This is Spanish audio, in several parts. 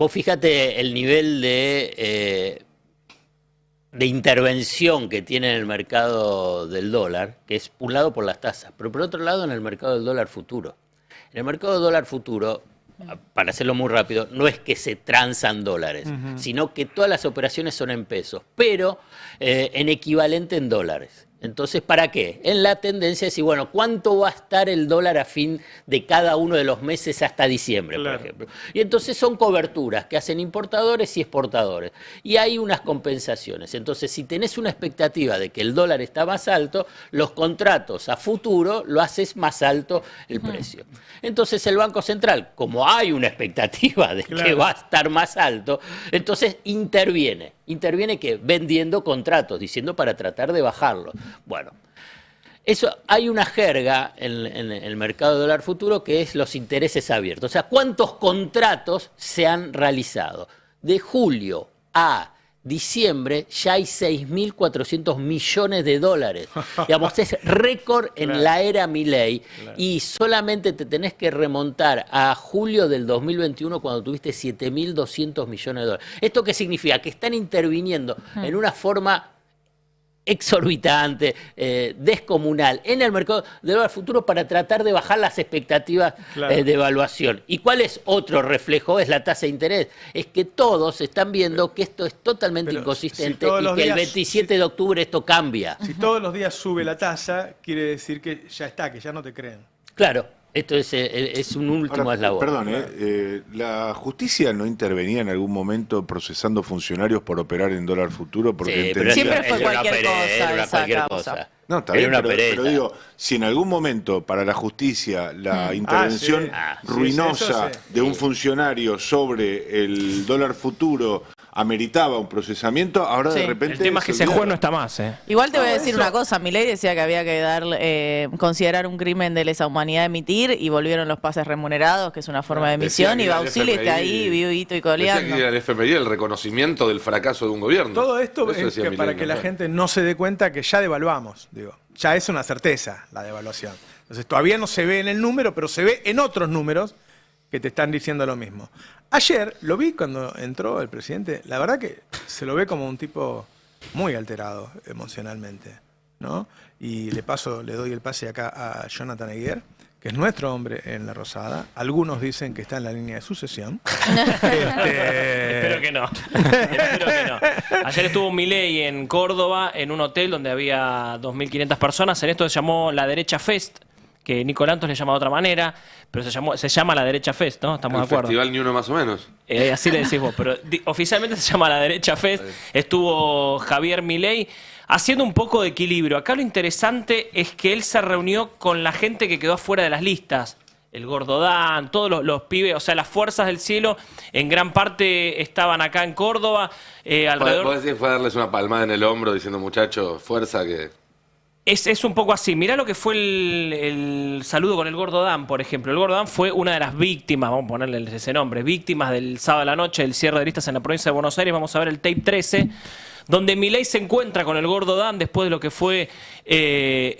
Vos fíjate el nivel de intervención que tiene en el mercado del dólar, que es un lado por las tasas, pero por otro lado en el mercado del dólar futuro. En el mercado del dólar futuro, para hacerlo muy rápido, no es que se transan dólares, sino que todas las operaciones son en pesos, pero en equivalente en dólares. Entonces, ¿para qué? En la tendencia es decir, bueno, ¿cuánto va a estar el dólar a fin de cada uno de los meses hasta diciembre, por ejemplo? Y entonces son coberturas que hacen importadores y exportadores. Y hay unas compensaciones. Entonces, si tenés una expectativa de que el dólar está más alto, los contratos a futuro lo haces más alto el precio. Entonces, el Banco Central, como hay una expectativa de que va a estar más alto, entonces interviene. Interviene que vendiendo contratos, diciendo para tratar de bajarlo. Bueno, eso hay una jerga en el mercado de dólar futuro que es los intereses abiertos. O sea, ¿cuántos contratos se han realizado? De julio a diciembre ya hay 6.400 millones de dólares. Digamos, es récord en la era Milei. Y solamente te tenés que remontar a julio del 2021 cuando tuviste 7.200 millones de dólares. ¿Esto qué significa? Que están interviniendo en una forma exorbitante, descomunal, en el mercado de dólar futuro para tratar de bajar las expectativas de evaluación. ¿Y cuál es otro reflejo? Es la tasa de interés. Es que todos están viendo que esto es totalmente inconsistente y que el 27 de octubre esto cambia. Si todos los días sube la tasa, quiere decir que ya está, que ya no te creen. Claro. Esto es un último eslabón. Perdón, ¿la justicia no intervenía en algún momento procesando funcionarios por operar en dólar futuro? Porque sí, pero siempre fue cualquier cosa. No, está bien, pero digo, si en algún momento para la justicia la intervención ruinosa de un funcionario sobre el dólar futuro ameritaba un procesamiento, ahora de repente... El tema es que ese juez no está más, ¿eh? Igual te voy a decir una cosa, Milei decía que había que considerar un crimen de lesa humanidad emitir y volvieron los pases remunerados, que es una forma de emisión, y Bausili está ahí vivito y coleando. Decía que el FMI el reconocimiento del fracaso de un gobierno. Todo esto es que para que la gente no se dé cuenta que ya devaluamos, digo. Ya es una certeza la devaluación. Entonces todavía no se ve en el número, pero se ve en otros números que te están diciendo lo mismo. Ayer lo vi cuando entró el presidente, la verdad que se lo ve como un tipo muy alterado emocionalmente, ¿no? Y le doy el pase acá a Jonathan Eguer, que es nuestro hombre en La Rosada. Algunos dicen que está en la línea de sucesión. Espero que no. Espero que no. Ayer estuvo Milei en Córdoba, en un hotel donde había 2.500 personas. En esto se llamó La Derecha Fest, que Nicolantos le llama de otra manera, pero se llama La Derecha Fest, ¿no? Estamos de acuerdo. El Festival Ni Uno Más o Menos. Así le decís vos, pero oficialmente se llama La Derecha Fest. Estuvo Javier Milei haciendo un poco de equilibrio. Acá lo interesante es que él se reunió con la gente que quedó afuera de las listas. El Gordo Dan, todos los pibes, o sea, las fuerzas del cielo, en gran parte estaban acá en Córdoba. Alrededor... ¿Vos decís fue a darles una palmada en el hombro diciendo, muchachos, fuerza que... Es un poco así. Mirá lo que fue el saludo con el Gordo Dan, por ejemplo. El Gordo Dan fue una de las víctimas, vamos a ponerle ese nombre, víctimas del sábado a la noche, del cierre de listas en la provincia de Buenos Aires. Vamos a ver el tape 13, donde Milei se encuentra con el Gordo Dan después de lo que fue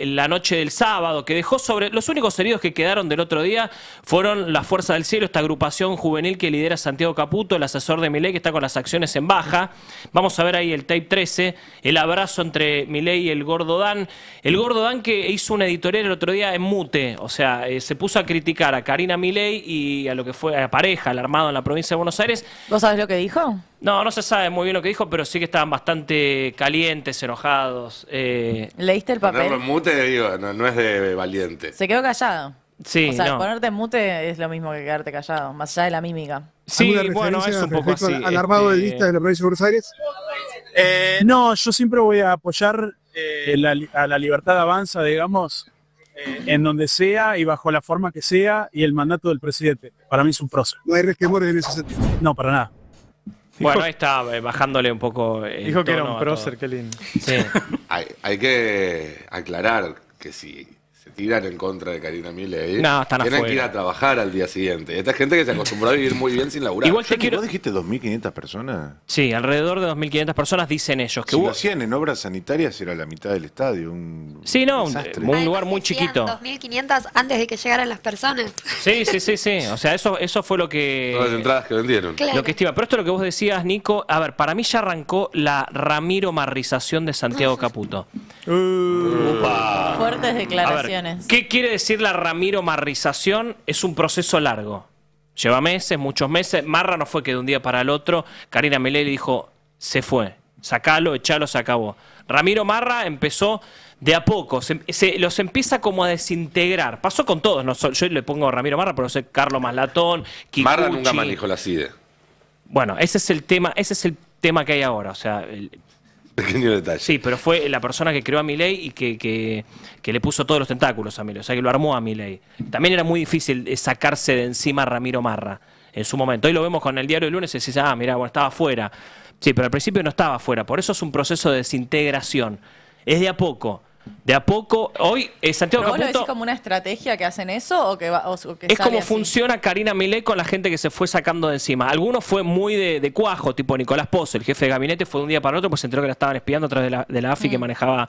la noche del sábado, que dejó sobre... Los únicos heridos que quedaron del otro día fueron la Fuerza del Cielo, esta agrupación juvenil que lidera Santiago Caputo, el asesor de Milei, que está con las acciones en baja. Vamos a ver ahí el tape 13, el abrazo entre Milei y el Gordo Dan. El Gordo Dan que hizo una editorial el otro día en mute, o sea, se puso a criticar a Karina Milei y a lo que fue a Pareja, al armado en la provincia de Buenos Aires. ¿Vos sabés lo que dijo? No, no se sabe muy bien lo que dijo, pero sí que estaban bastante calientes, enojados. ¿Leíste el papel? Ponerlo en mute, digo, no es de valiente. Se quedó callado. Sí, o sea, no. Ponerte en mute es lo mismo que quedarte callado, más allá de la mímica. Sí, bueno, es un poco así. ¿Al armado de listas de la provincia de Buenos Aires? No, yo siempre voy a apoyar a la libertad avanza, digamos, en donde sea y bajo la forma que sea y el mandato del presidente. Para mí es un prócer. No hay resquemores en ese sentido. No, para nada. Bueno, ahí está, bajándole un poco el Dijo que era tono un a prócer, todo. qué lindo. Sí. Hay que aclarar que si se tiran en contra de Karina Milei No, están tienen afuera. que ir a trabajar al día siguiente. Esta gente que se acostumbró a vivir muy bien sin laburar. Igual te quiero... ¿Vos dijiste 2.500 personas? Sí, alrededor de 2.500 personas dicen ellos. Que Si hubo... lo hacían en obras sanitarias era la mitad del estadio. Sí, no, desastre. un lugar Además, muy decían chiquito. 2.500 antes de que llegaran las personas. Sí. O sea, eso fue lo que... Todas las entradas que vendieron. Claro. Lo que estima. Pero esto es lo que vos decías, Nico. A ver, para mí ya arrancó la Ramiro Marrización de Santiago Caputo. Fuertes A ver, declaraciones. ¿qué quiere decir la Ramiro Marrización? Es un proceso largo. Lleva meses, muchos meses. Marra no fue que de un día para el otro Karina Milei le dijo, se fue, sacalo, echalo, se acabó. Ramiro Marra empezó de a poco, los empieza como a desintegrar. Pasó con todos, no, yo le pongo Ramiro Marra, pero no sé, Carlos Maslatón, Kikuchi. Marra nunca manejó la CIDE. Bueno, ese es el tema que hay ahora, o sea... Pequeño detalle. Sí, pero fue la persona que creó a Milei y que le puso todos los tentáculos a Milei, o sea, que lo armó a Milei. También era muy difícil sacarse de encima a Ramiro Marra en su momento. Hoy lo vemos con el diario del lunes y decís, mira, bueno, estaba afuera. Sí, pero al principio no estaba afuera, por eso es un proceso de desintegración. Es de a poco. De a poco, hoy Santiago ¿Pero vos lo Caputo... decís como una estrategia que hacen eso o que, o que Es sale como así? funciona Karina Milei con la gente que se fue sacando de encima. Algunos fue muy de cuajo, tipo Nicolás Posse, el jefe de gabinete, fue de un día para el otro, pues se enteró que la estaban espiando a través de la AFI que manejaba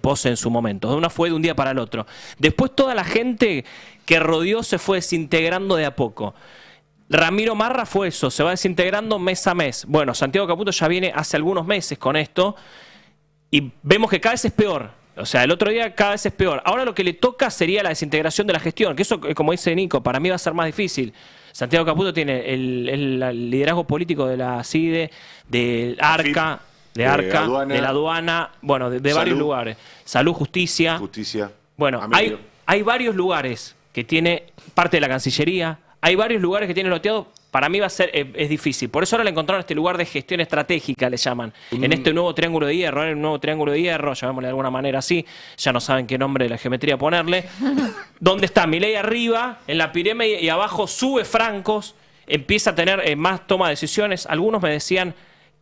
Posse en su momento. Una fue de un día para el otro. Después toda la gente que rodeó se fue desintegrando de a poco. Ramiro Marra fue eso, se va desintegrando mes a mes. Bueno, Santiago Caputo ya viene hace algunos meses con esto y vemos que cada vez es peor. O sea, el otro día cada vez es peor. Ahora lo que le toca sería la desintegración de la gestión, que eso, como dice Nico, para mí va a ser más difícil. Santiago Caputo tiene el liderazgo político de la CIDE, del ARCA, de la aduana, bueno, de varios lugares. Salud, justicia. Bueno, hay varios lugares que tiene parte de la Cancillería, hay varios lugares que tiene loteado. Para mí va a ser, es difícil. Por eso ahora le encontraron este lugar de gestión estratégica, le llaman. En este nuevo triángulo de hierro, llamémosle de alguna manera así, ya no saben qué nombre de la geometría ponerle. Donde está Milei arriba, en la pirámide, y abajo sube Francos, empieza a tener más toma de decisiones. Algunos me decían,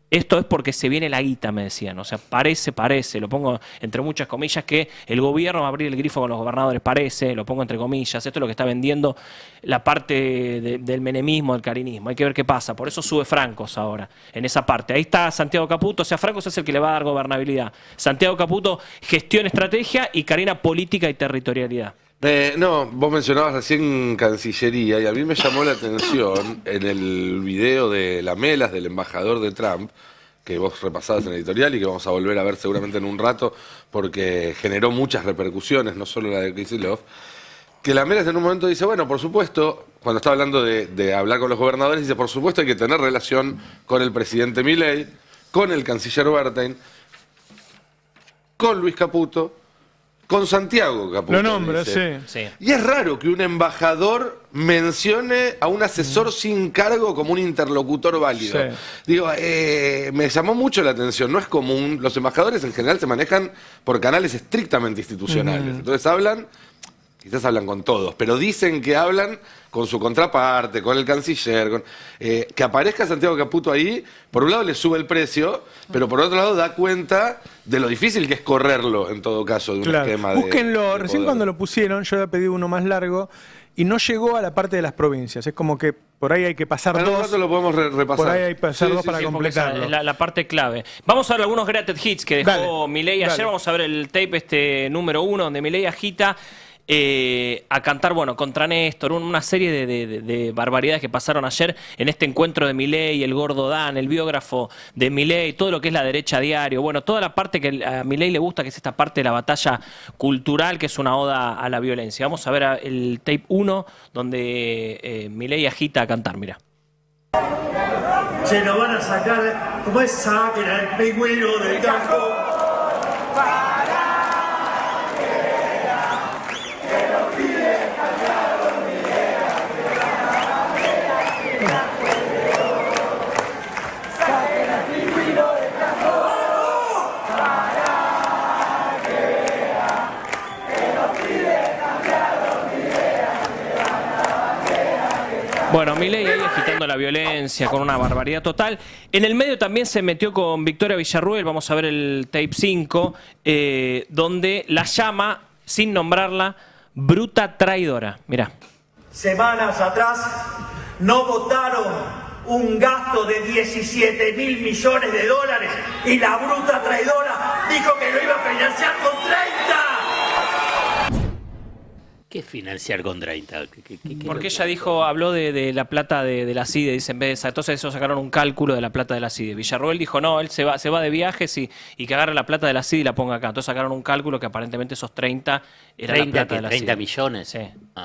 esto es porque se viene la guita, me decían. O sea, parece, lo pongo entre muchas comillas, que el gobierno va a abrir el grifo con los gobernadores, parece, lo pongo entre comillas. Esto es lo que está vendiendo la parte del menemismo, del carinismo. Hay que ver qué pasa. Por eso sube Francos ahora, en esa parte. Ahí está Santiago Caputo. O sea, Francos es el que le va a dar gobernabilidad. Santiago Caputo, gestión, estrategia, y Karina, política y territorialidad. No, vos mencionabas recién Cancillería y a mí me llamó la atención en el video de Lamelas del embajador de Trump, que vos repasabas en editorial y que vamos a volver a ver seguramente en un rato porque generó muchas repercusiones, no solo la de Kicillof, que Lamelas en un momento dice, bueno, por supuesto, cuando está hablando de hablar con los gobernadores, dice, por supuesto hay que tener relación con el presidente Milei, con el canciller Bertain, con Luis Caputo, con Santiago Caputo. Lo nombra, dice. sí. Y es raro que un embajador mencione a un asesor sin cargo como un interlocutor válido. Sí. Digo, me llamó mucho la atención. No es común. Los embajadores en general se manejan por canales estrictamente institucionales. Entonces quizás hablan con todos, pero dicen que hablan con su contraparte, con el canciller. Que aparezca Santiago Caputo ahí, por un lado le sube el precio, pero por otro lado da cuenta de lo difícil que es correrlo, en todo caso, de un esquema de... Búsquenlo, de recién poder. cuando lo pusieron, yo había pedido uno más largo y no llegó a la parte de las provincias. Es como que por ahí hay que pasar Bueno, en un dos. rato lo podemos repasar. Por ahí hay que pasar dos para porque completarlo. esa es la parte clave. Vamos a ver algunos greatest hits que dejó Milei ayer. Vamos a ver el tape número 1 donde Milei agita a cantar, bueno, contra Néstor, una serie de barbaridades que pasaron ayer en este encuentro de Milei, el Gordo Dan, el biógrafo de Milei, todo lo que es la derecha a diario, bueno, toda la parte que a Milei le gusta, que es esta parte de la batalla cultural, que es una oda a la violencia. Vamos a ver el tape 1 donde Milei agita a cantar, mira. Se nos van a sacar, como es, saquen al pingüino del campo. Bueno, Milei ahí agitando la violencia con una barbaridad total. En el medio también se metió con Victoria Villarruel, vamos a ver el tape 5, donde la llama, sin nombrarla, bruta traidora. Mirá. Semanas atrás no votaron un gasto de 17.000 millones de dólares y la bruta traidora dijo que lo iba a financiar con 30. ¿Qué es financiar con 30? Porque ella habló de la plata de la CIDE, dice, en vez de esa, entonces ellos sacaron un cálculo de la plata de la CIDE. Villarroel dijo, no, él se va de viajes y que agarre la plata de la CIDE y la ponga acá. Entonces sacaron un cálculo que aparentemente esos 30 era la plata de la CIDE. 30 millones. Sí.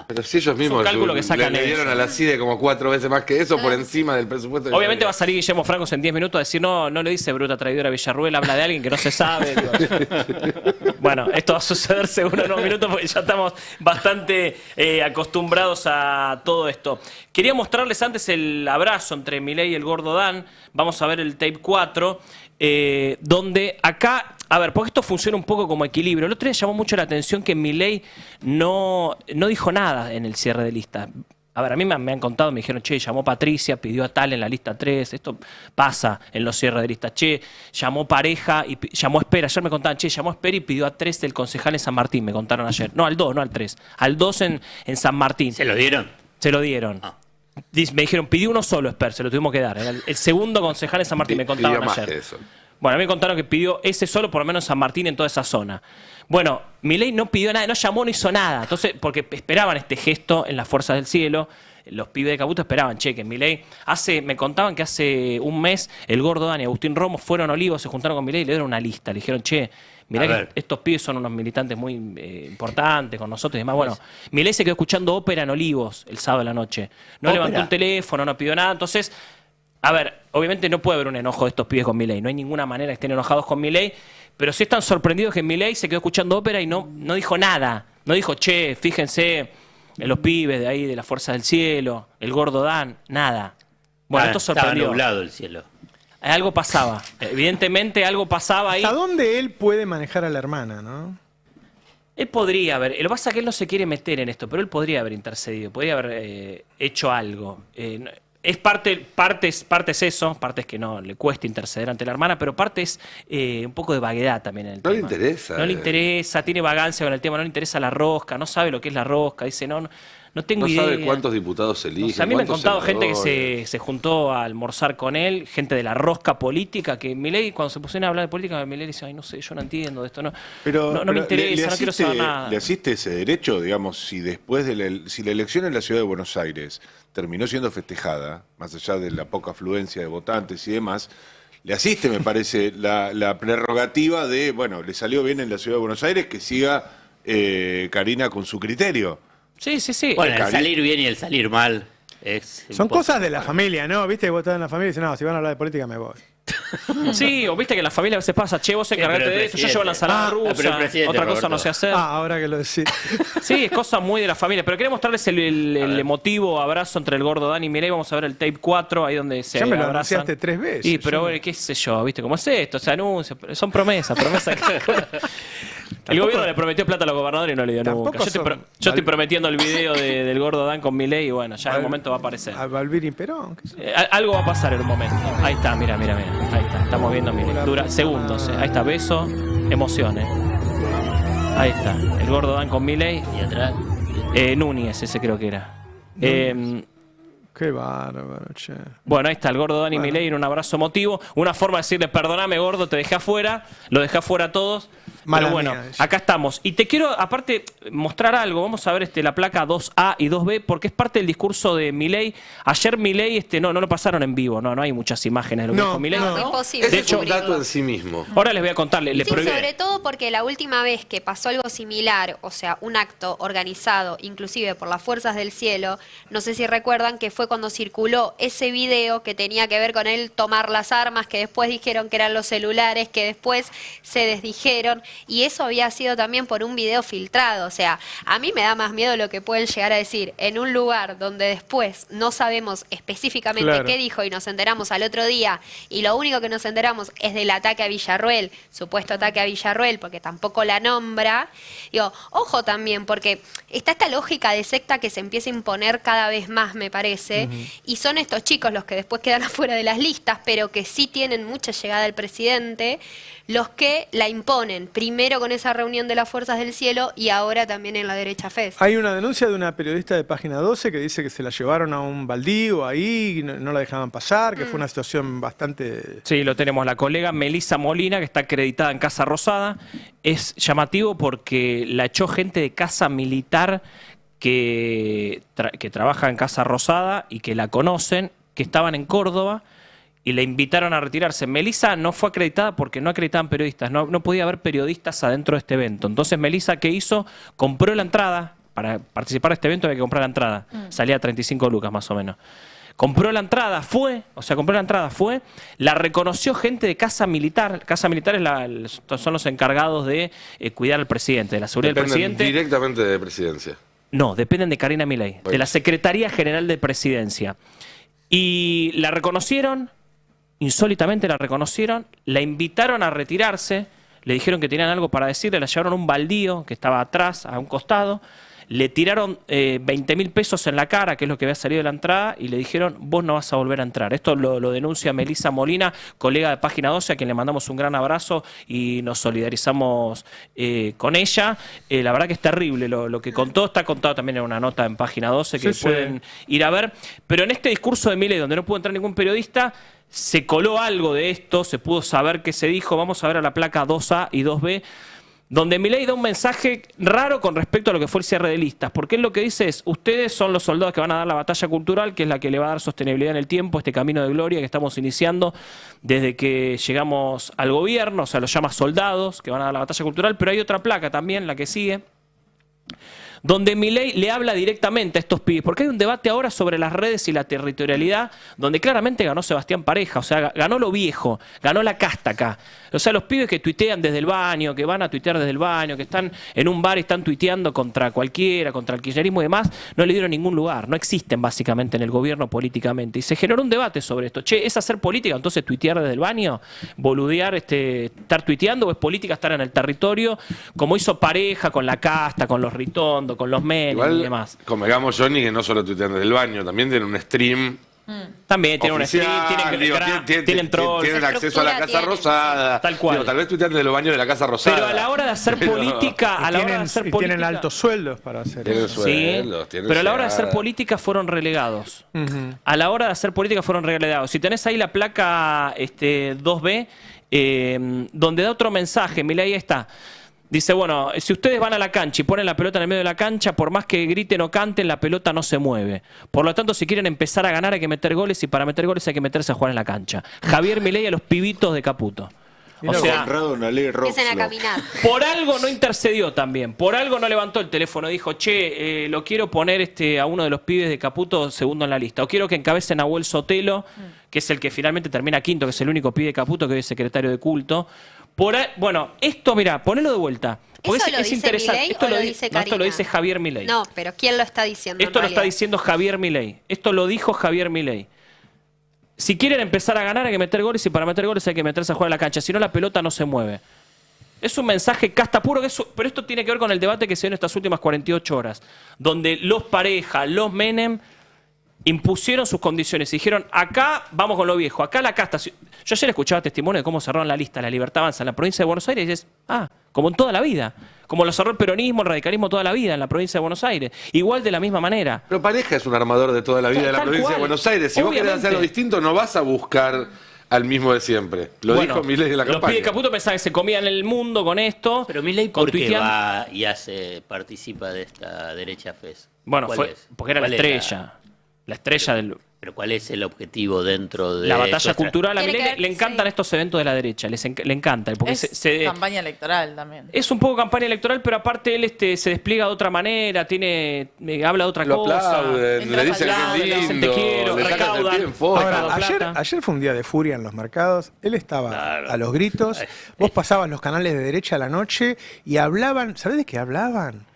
Pero si ellos mismos le dieron a la CIDE como 4 veces más que eso por encima del presupuesto. Obviamente va a salir Guillermo Francos en 10 minutos a decir, no le dice bruta traidora a Villarroel, habla de alguien que no se sabe. Bueno, esto va a suceder seguro en unos minutos porque ya estamos bastante acostumbrados a todo esto. Quería mostrarles antes el abrazo entre Milei y el Gordo Dan. Vamos a ver el tape 4, donde acá, a ver, porque esto funciona un poco como equilibrio. El otro día llamó mucho la atención que Milei no dijo nada en el cierre de lista. A ver, a mí me han contado, me dijeron, che, llamó Patricia, pidió a tal en la lista 3, esto pasa en los cierres de lista. Che, llamó Pareja y llamó Espera. Ayer me contaban, che, llamó Espera y pidió a 3 del concejal en San Martín, me contaron ayer. No, al 2, no al 3. Al 2 en San Martín. ¿Se lo dieron? Se lo dieron. Ah. Me dijeron, pidió uno solo, Esper, se lo tuvimos que dar. El segundo concejal en San Martín, me contaban ayer. Más que eso. Bueno, a mí me contaron que pidió ese solo, por lo menos en San Martín, en toda esa zona. Bueno, Milei no pidió nada, no llamó, no hizo nada. Entonces, porque esperaban este gesto en las Fuerzas del Cielo. Los pibes de Caputo esperaban, che, que Milei... Me contaban que hace un mes el Gordo Dan y Agustín Romo fueron a Olivos, se juntaron con Milei y le dieron una lista. Le dijeron, che, mirá que estos pibes son unos militantes muy importantes con nosotros y demás. Bueno, Milei se quedó escuchando ópera en Olivos el sábado de la noche. No levantó un teléfono, no pidió nada. Entonces, a ver, obviamente no puede haber un enojo de estos pibes con Milei. No hay ninguna manera que estén enojados con Milei. Pero sí están sorprendidos que Milei se quedó escuchando ópera y no dijo nada. No dijo, che, fíjense... los pibes de ahí, de las Fuerzas del Cielo, el Gordo Dan, nada. Bueno, esto sorprendió. Estaba nublado el cielo. Algo pasaba. Evidentemente algo pasaba ahí. ¿Hasta dónde él puede manejar a la hermana, no? Él podría haber... Lo que pasa es que él no se quiere meter en esto, pero él podría haber intercedido, podría haber hecho algo. Es parte es eso, parte es que no le cuesta interceder ante la hermana, pero parte es un poco de vaguedad también en el tema. No le interesa. No le interesa, tiene vagancia con el tema, no le interesa la rosca, no sabe lo que es la rosca, dice, no tengo idea. No sabe cuántos diputados se eligen. O sea, a mí me han contado gente que se juntó a almorzar con él, gente de la rosca política, que Milei, cuando se pusieron a hablar de política, Milei dice, ay, no sé, yo no entiendo de esto, no me interesa, no quiero saber nada. ¿Le asiste ese derecho, digamos, si después de si la elección en la ciudad de Buenos Aires terminó siendo festejada, más allá de la poca afluencia de votantes y demás, le asiste, me parece, la prerrogativa de, bueno, le salió bien en la ciudad de Buenos Aires, que siga Karina con su criterio? Sí. Bueno, el salir bien y el salir mal son cosas de la familia, ¿no? Viste que vos estás en la familia y dices, no, si van a hablar de política me voy. Sí, o viste que en la familia a veces pasa, che, vos encargate de esto, yo llevo la ensalada rusa, otra cosa no sé hacer. Ahora que lo decís. Sí, es cosa muy de la familia, pero quería mostrarles el emotivo abrazo entre el Gordo Dan y Milei. Vamos a ver el tape 4, ahí donde se ya me lo abrazan. anunciaste 3 veces. Sí, pero bueno, qué sé yo, viste cómo es esto, se anuncia, son promesas. El gobierno le prometió plata a los gobernadores y no le dio nunca. Yo estoy prometiendo el video del Gordo Dan con Milei y bueno, ya en un momento va a aparecer. A Balbín Perón. Algo va a pasar en un momento. Ahí está, mira. Ahí está, estamos viendo Milei. Dura segundos. Ahí está, beso, emociones. Ahí está, el Gordo Dan con Milei. Y atrás. Núñez, ese creo que era. Qué bárbaro, che. Bueno, ahí está el Gordo Dan y Milei en un abrazo emotivo. Una forma de decirle, perdóname, Gordo, te dejé afuera. Lo dejé afuera a todos. Pero bueno, acá estamos. Y te quiero, aparte, mostrar algo. Vamos a ver la placa 2A y 2B, porque es parte del discurso de Milei. Ayer Milei no lo pasaron en vivo. No hay muchas imágenes de lo que dijo Milei. No, imposible. De hecho, un dato en sí mismo. Ahora les voy a contar. Sobre todo porque la última vez que pasó algo similar, o sea, un acto organizado, inclusive por las Fuerzas del Cielo, no sé si recuerdan que fue cuando circuló ese video que tenía que ver con él tomar las armas, que después dijeron que eran los celulares, que después se desdijeron. Y eso había sido también por un video filtrado. O sea, a mí me da más miedo lo que pueden llegar a decir en un lugar donde después no sabemos específicamente qué dijo y nos enteramos al otro día y lo único que nos enteramos es del ataque a Villarroel, supuesto ataque a Villarroel, porque tampoco la nombra. Digo, ojo también, porque está esta lógica de secta que se empieza a imponer cada vez más, me parece, y son estos chicos los que después quedan afuera de las listas, pero que sí tienen mucha llegada al presidente, los que la imponen. primero con esa reunión de las Fuerzas del Cielo y ahora también en la derecha FES. Hay una denuncia de una periodista de Página 12 que dice que se la llevaron a un baldío ahí, no la dejaban pasar, que fue una situación bastante... Sí, lo tenemos. La colega Melissa Molina, que está acreditada en Casa Rosada. Es llamativo porque la echó gente de Casa Militar que trabaja en Casa Rosada y que la conocen, que estaban en Córdoba, y le invitaron a retirarse. Melissa no fue acreditada porque no acreditaban periodistas, no podía haber periodistas adentro de este evento. Entonces Melissa, ¿qué hizo? Compró la entrada. Para participar de este evento había que comprar la entrada. Salía a 35 lucas más o menos. Compró la entrada, fue, la reconoció gente de Casa Militar. Casa Militar son los encargados de cuidar al presidente, de la seguridad del presidente. Directamente de Presidencia. No, dependen de Karina Milei, de la Secretaría General de Presidencia. Y la reconocieron, insólitamente la reconocieron, la invitaron a retirarse, le dijeron que tenían algo para decirle, la llevaron a un baldío que estaba atrás, a un costado, le tiraron 20.000 pesos en la cara, que es lo que había salido de la entrada, y le dijeron, vos no vas a volver a entrar. Esto lo denuncia Melissa Molina, colega de Página 12, a quien le mandamos un gran abrazo y nos solidarizamos con ella. La verdad que es terrible lo que contó, está contado también en una nota en Página 12 que pueden ir a ver. Pero en este discurso de Milei, donde no pudo entrar ningún periodista, se coló algo de esto, se pudo saber qué se dijo. Vamos a ver a la placa 2A y 2B, donde Milei da un mensaje raro con respecto a lo que fue el cierre de listas, porque él lo que dice es, ustedes son los soldados que van a dar la batalla cultural, que es la que le va a dar sostenibilidad en el tiempo, este camino de gloria que estamos iniciando desde que llegamos al gobierno, o sea, los llama soldados que van a dar la batalla cultural, pero hay otra placa también, la que sigue, donde Milei le habla directamente a estos pibes, porque hay un debate ahora sobre las redes y la territorialidad, donde claramente ganó Sebastián Pareja, o sea, ganó lo viejo, ganó la casta acá. O sea, los pibes que tuitean desde el baño, que van a tuitear desde el baño, que están en un bar y están tuiteando contra cualquiera, contra el kirchnerismo y demás, no le dieron ningún lugar, no existen básicamente en el gobierno políticamente. Y se generó un debate sobre esto. Che, ¿es hacer política entonces tuitear desde el baño? ¿Boludear, estar tuiteando, o es política estar en el territorio, como hizo Pareja con la casta, con los Ritondo, con los Menem y demás? Convengamos, Johnny, que no solo tuitean desde el baño, también tienen un stream. También tienen un stream, tienen trolls, tienen acceso a la Casa Rosada. Tal cual. Tal vez tuitean desde los baños de la Casa Rosada. Pero a la hora de hacer política, tienen altos sueldos para hacer eso. Pero a la hora de hacer política fueron relegados. A la hora de hacer política fueron relegados. Si tenés ahí la placa 2B, donde da otro mensaje, Milei, ahí está. Dice, bueno, si ustedes van a la cancha y ponen la pelota en el medio de la cancha, por más que griten o canten, la pelota no se mueve. Por lo tanto, si quieren empezar a ganar hay que meter goles, y para meter goles hay que meterse a jugar en la cancha. Javier Milei a los pibitos de Caputo. O sea, empiecen a caminar. Por algo no intercedió también, por algo no levantó el teléfono, dijo, che, lo quiero poner a uno de los pibes de Caputo segundo en la lista, o quiero que encabece Nahuel Sotelo, que es el que finalmente termina quinto, que es el único pibe de Caputo que hoy es secretario de culto. Bueno, esto, mira, ponelo de vuelta. Porque ¿Eso lo dice interesante. Milei Esto o lo dice Karina? Esto lo dice Javier Milei. No, pero ¿quién lo está diciendo? Esto lo está diciendo Javier Milei. Esto lo dijo Javier Milei. Si quieren empezar a ganar hay que meter goles, y para meter goles hay que meterse a jugar a la cancha. Si no, la pelota no se mueve. Es un mensaje casta puro, pero esto tiene que ver con el debate que se dio en estas últimas 48 horas, donde los Pareja, los Menem, impusieron sus condiciones y dijeron, acá vamos con lo viejo, acá la casta. Yo ayer escuchaba testimonio de cómo cerraron la lista La Libertad Avanza en la provincia de Buenos Aires y dices, como en toda la vida, como lo cerró el peronismo, el radicalismo toda la vida en la provincia de Buenos Aires, igual de la misma manera. Pero Pareja es un armador de toda la vida de la provincia de Buenos Aires. Si vos querés hacer algo distinto, no vas a buscar al mismo de siempre. Lo dijo Milei en la campaña. Los pibes de Caputo pensaban que se comían el mundo con esto. Pero Milei, ¿por qué va y participa de esta derecha FES? Bueno, porque era la estrella. La estrella del... Pero ¿cuál es el objetivo dentro de la batalla cultural? A Milei le encantan estos eventos de la derecha, le encanta. Porque es campaña electoral también. Es un poco campaña electoral, pero aparte él se despliega de otra manera, habla de otra cosa. Aplauden, le dicen que es lindo, te quiero, recaudan. Ayer fue un día de furia en los mercados. Él estaba a los gritos. Vos pasabas los canales de derecha a la noche y hablaban, ¿sabés de qué hablaban?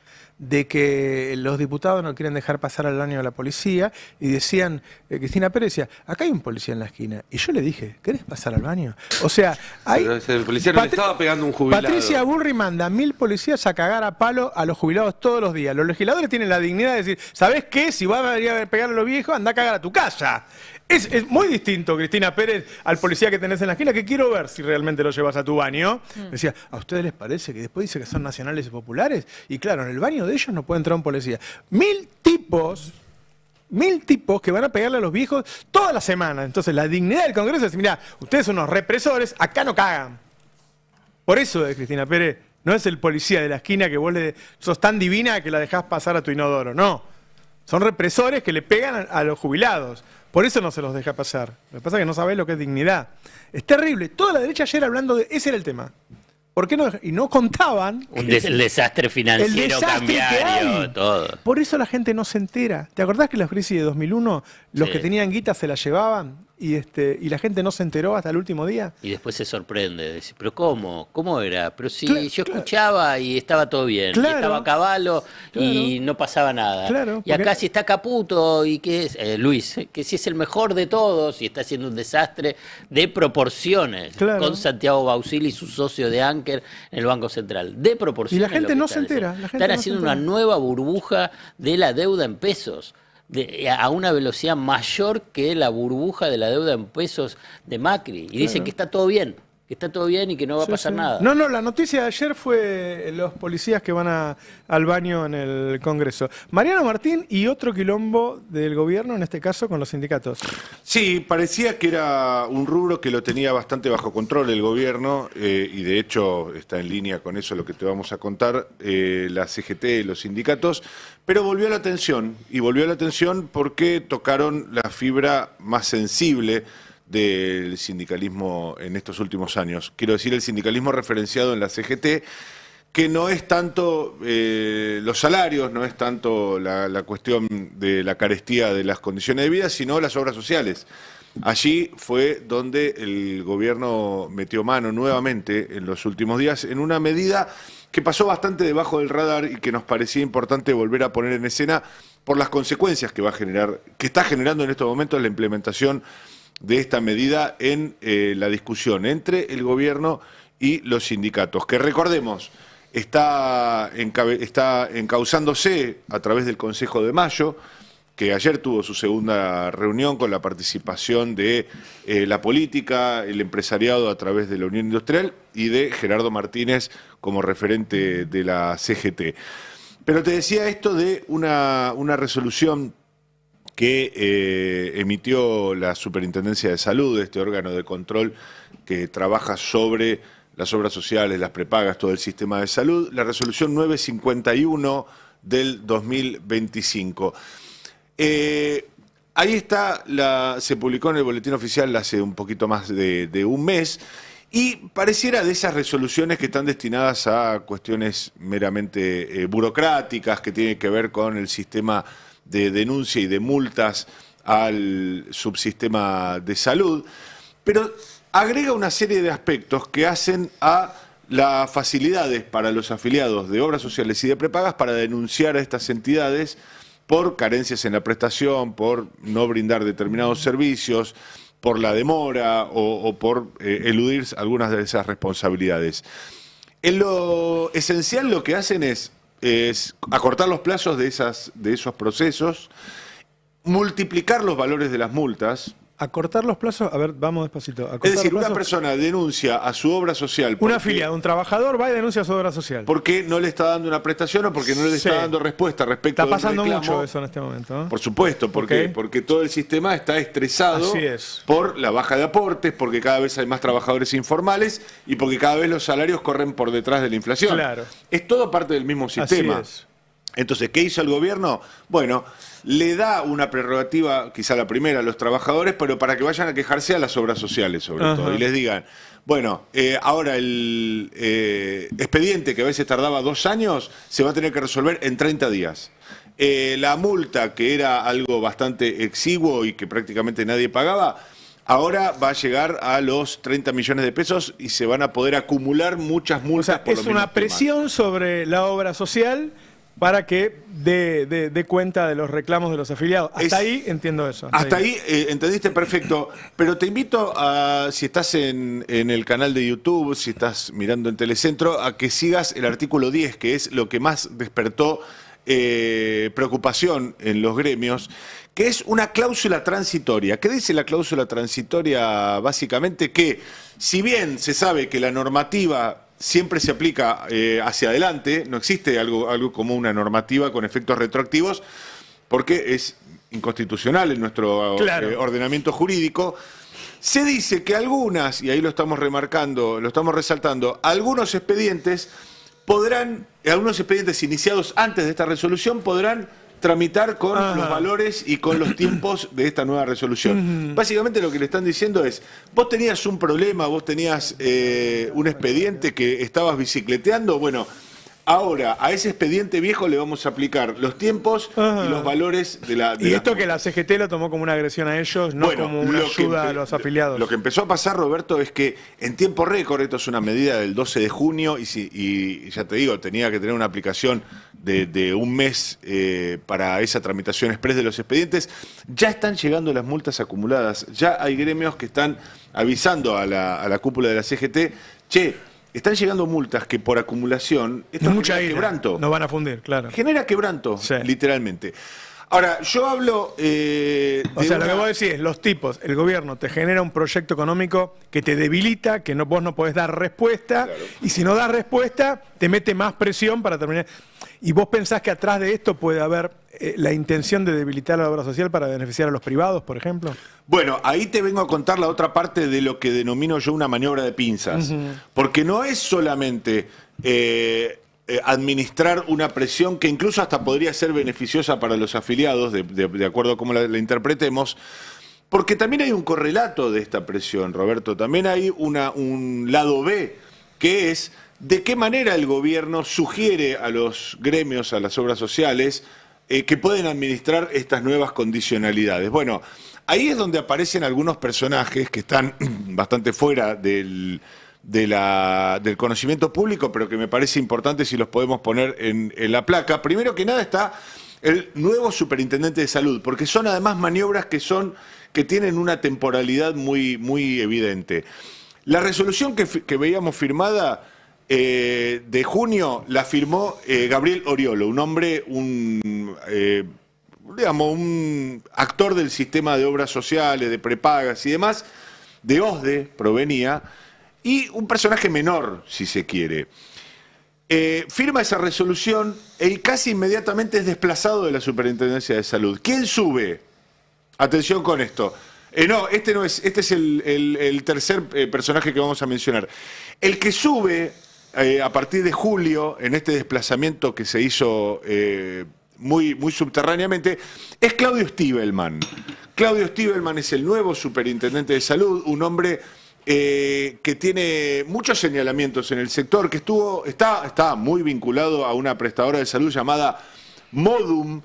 De que los diputados no quieren dejar pasar al baño a la policía y decían, Cristina Pérez decía, acá hay un policía en la esquina. Y yo le dije, ¿querés pasar al baño? O sea, el policía no le estaba pegando un jubilado. Patricia Bullrich manda 1000 policías a cagar a palo a los jubilados todos los días. Los legisladores tienen la dignidad de decir, ¿sabés qué? Si vas a venir a pegar a los viejos, anda a cagar a tu casa. Es muy distinto, Cristina Pérez, al policía que tenés en la esquina, que quiero ver si realmente lo llevas a tu baño. Decía, ¿a ustedes les parece que después dice que son nacionales y populares? Y claro, en el baño de ellos no puede entrar un policía. 1000 tipos que van a pegarle a los viejos toda la semana. Entonces la dignidad del Congreso es, mirá, ustedes son unos represores, acá no cagan. Por eso, Cristina Pérez, no es el policía de la esquina que vos sos tan divina que la dejás pasar a tu inodoro, no. Son represores que le pegan a los jubilados. Por eso no se los deja pasar. Lo que pasa es que no sabés lo que es dignidad. Es terrible. Toda la derecha ayer hablando de... Ese era el tema. ¿Por qué no? Y no contaban... El desastre financiero, cambiario, todo. Por eso la gente no se entera. ¿Te acordás que la crisis de 2001, los que tenían guita se la llevaban? Y la gente no se enteró hasta el último día. Y después se sorprende. Dice, ¿pero cómo? ¿Cómo era? Pero si yo escuchaba y estaba todo bien. Y estaba a caballo y no pasaba nada. Y acá si está Caputo y que es Luis, que si es el mejor de todos y está haciendo un desastre de proporciones con Santiago Bausili y su socio de Anker en el Banco Central. De proporciones. Y la gente no se entera. Están haciendo una nueva burbuja de la deuda en pesos. A una velocidad mayor que la burbuja de la deuda en pesos de Macri. Y dicen que está todo bien, y que no va a pasar nada. No, la noticia de ayer fue los policías que van al baño en el Congreso. Mariano Martín y otro quilombo del gobierno, en este caso con los sindicatos. Sí, parecía que era un rubro que lo tenía bastante bajo control el gobierno, y de hecho está en línea con eso lo que te vamos a contar, la CGT y los sindicatos, pero volvió la atención porque tocaron la fibra más sensible del sindicalismo en estos últimos años. Quiero decir, el sindicalismo referenciado en la CGT, que no es tanto los salarios, no es tanto la cuestión de la carestía de las condiciones de vida, sino las obras sociales. Allí fue donde el gobierno metió mano nuevamente en los últimos días en una medida que pasó bastante debajo del radar y que nos parecía importante volver a poner en escena por las consecuencias que está generando en estos momentos la implementación de esta medida en la discusión entre el gobierno y los sindicatos, que recordemos, está encauzándose a través del Consejo de Mayo, que ayer tuvo su segunda reunión con la participación de la política, el empresariado a través de la Unión Industrial y de Gerardo Martínez como referente de la CGT. Pero te decía esto de una resolución que emitió la Superintendencia de Salud, este órgano de control que trabaja sobre las obras sociales, las prepagas, todo el sistema de salud, la resolución 951 del 2025. Ahí está, se publicó en el Boletín Oficial hace un poquito más de un mes, y pareciera de esas resoluciones que están destinadas a cuestiones meramente burocráticas, que tienen que ver con el sistema de denuncia y de multas al subsistema de salud, pero agrega una serie de aspectos que hacen a las facilidades para los afiliados de obras sociales y de prepagas para denunciar a estas entidades por carencias en la prestación, por no brindar determinados servicios, por la demora o por eludir algunas de esas responsabilidades. En lo esencial lo que hacen es acortar los plazos de esos procesos, multiplicar los valores de las multas. Acortar los plazos, a ver, vamos despacito. Es decir, una persona denuncia a su obra social. Un afiliado, un trabajador va y denuncia a su obra social. Porque no le está dando una prestación o porque no le está dando respuesta respecto a un reclamo. Está pasando mucho eso en este momento, ¿no? Por supuesto, porque todo el sistema está estresado por la baja de aportes, porque cada vez hay más trabajadores informales y porque cada vez los salarios corren por detrás de la inflación. Claro. Es todo parte del mismo sistema. Así es. Entonces, ¿qué hizo el gobierno? Bueno, le da una prerrogativa, quizá la primera, a los trabajadores, pero para que vayan a quejarse a las obras sociales, sobre todo, y les digan, bueno, ahora el expediente que a veces tardaba 2 años, se va a tener que resolver en 30 días. La multa, que era algo bastante exiguo y que prácticamente nadie pagaba, ahora va a llegar a los 30 millones de pesos y se van a poder acumular muchas multas. O sea, es una presión sobre la obra social para que dé cuenta de los reclamos de los afiliados. Hasta ahí entiendo eso. Hasta ahí entendiste perfecto, pero te invito a, si estás en el canal de YouTube, si estás mirando en Telecentro, a que sigas el artículo 10, que es lo que más despertó preocupación en los gremios, que es una cláusula transitoria. ¿Qué dice la cláusula transitoria? Básicamente que, si bien se sabe que la normativa siempre se aplica hacia adelante, no existe algo como una normativa con efectos retroactivos, porque es inconstitucional en nuestro ordenamiento jurídico. Se dice que algunas, y ahí lo estamos remarcando, lo estamos resaltando, algunos expedientes iniciados antes de esta resolución podrán tramitar con los valores y con los tiempos de esta nueva resolución. Básicamente lo que le están diciendo es, vos tenías un problema, vos tenías un expediente que estabas bicicleteando, bueno, ahora a ese expediente viejo le vamos a aplicar los tiempos y los valores de la... Y esto que la CGT lo tomó como una agresión a ellos, no como una ayuda a los afiliados. Lo que empezó a pasar, Roberto, es que en tiempo récord, esto es una medida del 12 de junio, y ya te digo, tenía que tener una aplicación de un mes para esa tramitación express de los expedientes. Ya están llegando las multas acumuladas, ya hay gremios que están avisando a la cúpula de la CGT, están llegando multas que por acumulación, esto genera quebranto. No van a fundir, claro. Genera quebranto, literalmente. Ahora, yo hablo... lo que vos decís, los tipos, el gobierno te genera un proyecto económico que te debilita, que vos no podés dar respuesta, y si no das respuesta, te mete más presión para terminar. ¿Y vos pensás que atrás de esto puede haber la intención de debilitar la obra social para beneficiar a los privados, por ejemplo? Bueno, ahí te vengo a contar la otra parte de lo que denomino yo una maniobra de pinzas. Porque no es solamente administrar una presión que incluso hasta podría ser beneficiosa para los afiliados, de acuerdo a cómo la interpretemos, porque también hay un correlato de esta presión, Roberto. También hay un lado B, que es de qué manera el gobierno sugiere a los gremios, a las obras sociales, que pueden administrar estas nuevas condicionalidades. Bueno, ahí es donde aparecen algunos personajes que están bastante fuera del conocimiento público, pero que me parece importante si los podemos poner en la placa. Primero que nada está el nuevo superintendente de salud, porque son además maniobras que tienen una temporalidad muy, muy evidente. La resolución que veíamos firmada de junio la firmó Gabriel Oriolo, un hombre, un actor del sistema de obras sociales, de prepagas y demás, de OSDE provenía, y un personaje menor, si se quiere. Firma esa resolución y casi inmediatamente es desplazado de la Superintendencia de Salud. ¿Quién sube? Atención con esto. Este es el tercer personaje que vamos a mencionar. El que sube a partir de julio, en este desplazamiento que se hizo muy, muy subterráneamente, es Claudio Stiebelman. Claudio Stiebelman es el nuevo superintendente de salud, un hombre que tiene muchos señalamientos en el sector, que está muy vinculado a una prestadora de salud llamada Modum.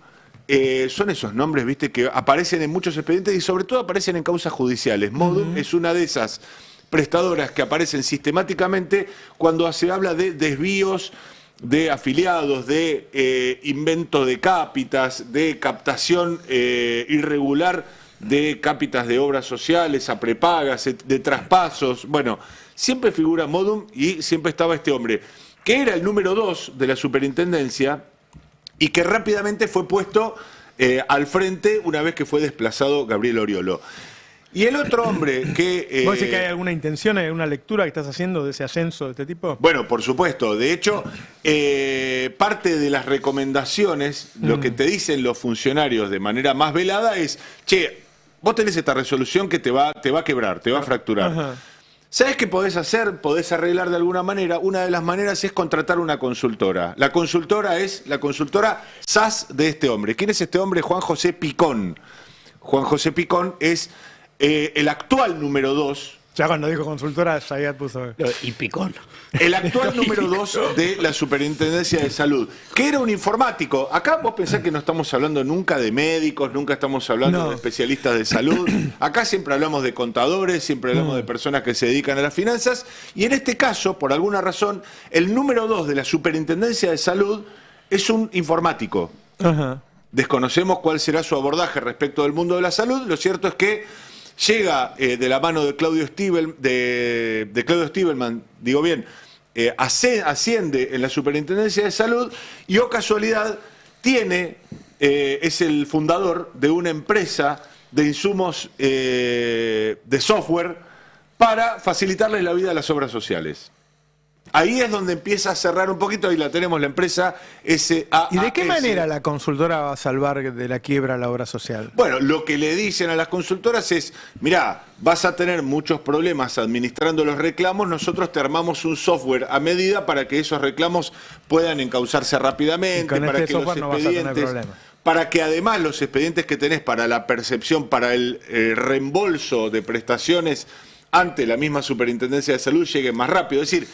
Son esos nombres, viste, que aparecen en muchos expedientes y sobre todo aparecen en causas judiciales. Modum es una de esas prestadoras que aparecen sistemáticamente cuando se habla de desvíos de afiliados, de invento de cápitas, de captación irregular de cápitas de obras sociales a prepagas, de traspasos. Bueno, siempre figura Modum y siempre estaba este hombre, que era el número 2 de la superintendencia y que rápidamente fue puesto al frente una vez que fue desplazado Gabriel Oriolo. Y el otro hombre que... ¿Vos decís que hay alguna intención, hay alguna lectura que estás haciendo de ese ascenso de este tipo? Bueno, por supuesto. De hecho, parte de las recomendaciones, lo que te dicen los funcionarios de manera más velada es, vos tenés esta resolución que te va a quebrar, te va a fracturar. ¿Sabés qué podés hacer? Podés arreglar de alguna manera. Una de las maneras es contratar una consultora. La consultora es la consultora SAS de este hombre. ¿Quién es este hombre? Juan José Picón. Juan José Picón es el actual número 2. Ya cuando dijo consultora, ya puso... Y Picón. El actual número 2 de la Superintendencia de Salud, que era un informático. Acá vos pensás que no estamos hablando nunca de médicos, nunca estamos hablando de especialistas de salud. Acá siempre hablamos de contadores, siempre hablamos de personas que se dedican a las finanzas. Y en este caso, por alguna razón, el número 2 de la Superintendencia de Salud es un informático. Desconocemos cuál será su abordaje respecto del mundo de la salud. Lo cierto es que llega de la mano de Claudio Stiebelman, digo bien, asciende en la Superintendencia de Salud y, oh casualidad, es el fundador de una empresa de insumos de software para facilitarles la vida a las obras sociales. Ahí es donde empieza a cerrar un poquito, ahí la tenemos, la empresa SAAS. ¿Y de qué manera la consultora va a salvar de la quiebra la obra social? Bueno, lo que le dicen a las consultoras es, mirá, vas a tener muchos problemas administrando los reclamos, nosotros te armamos un software a medida para que esos reclamos puedan encauzarse rápidamente, para que los expedientes, para que además los expedientes que tenés para la percepción, para el reembolso de prestaciones ante la misma Superintendencia de Salud lleguen más rápido. Es decir,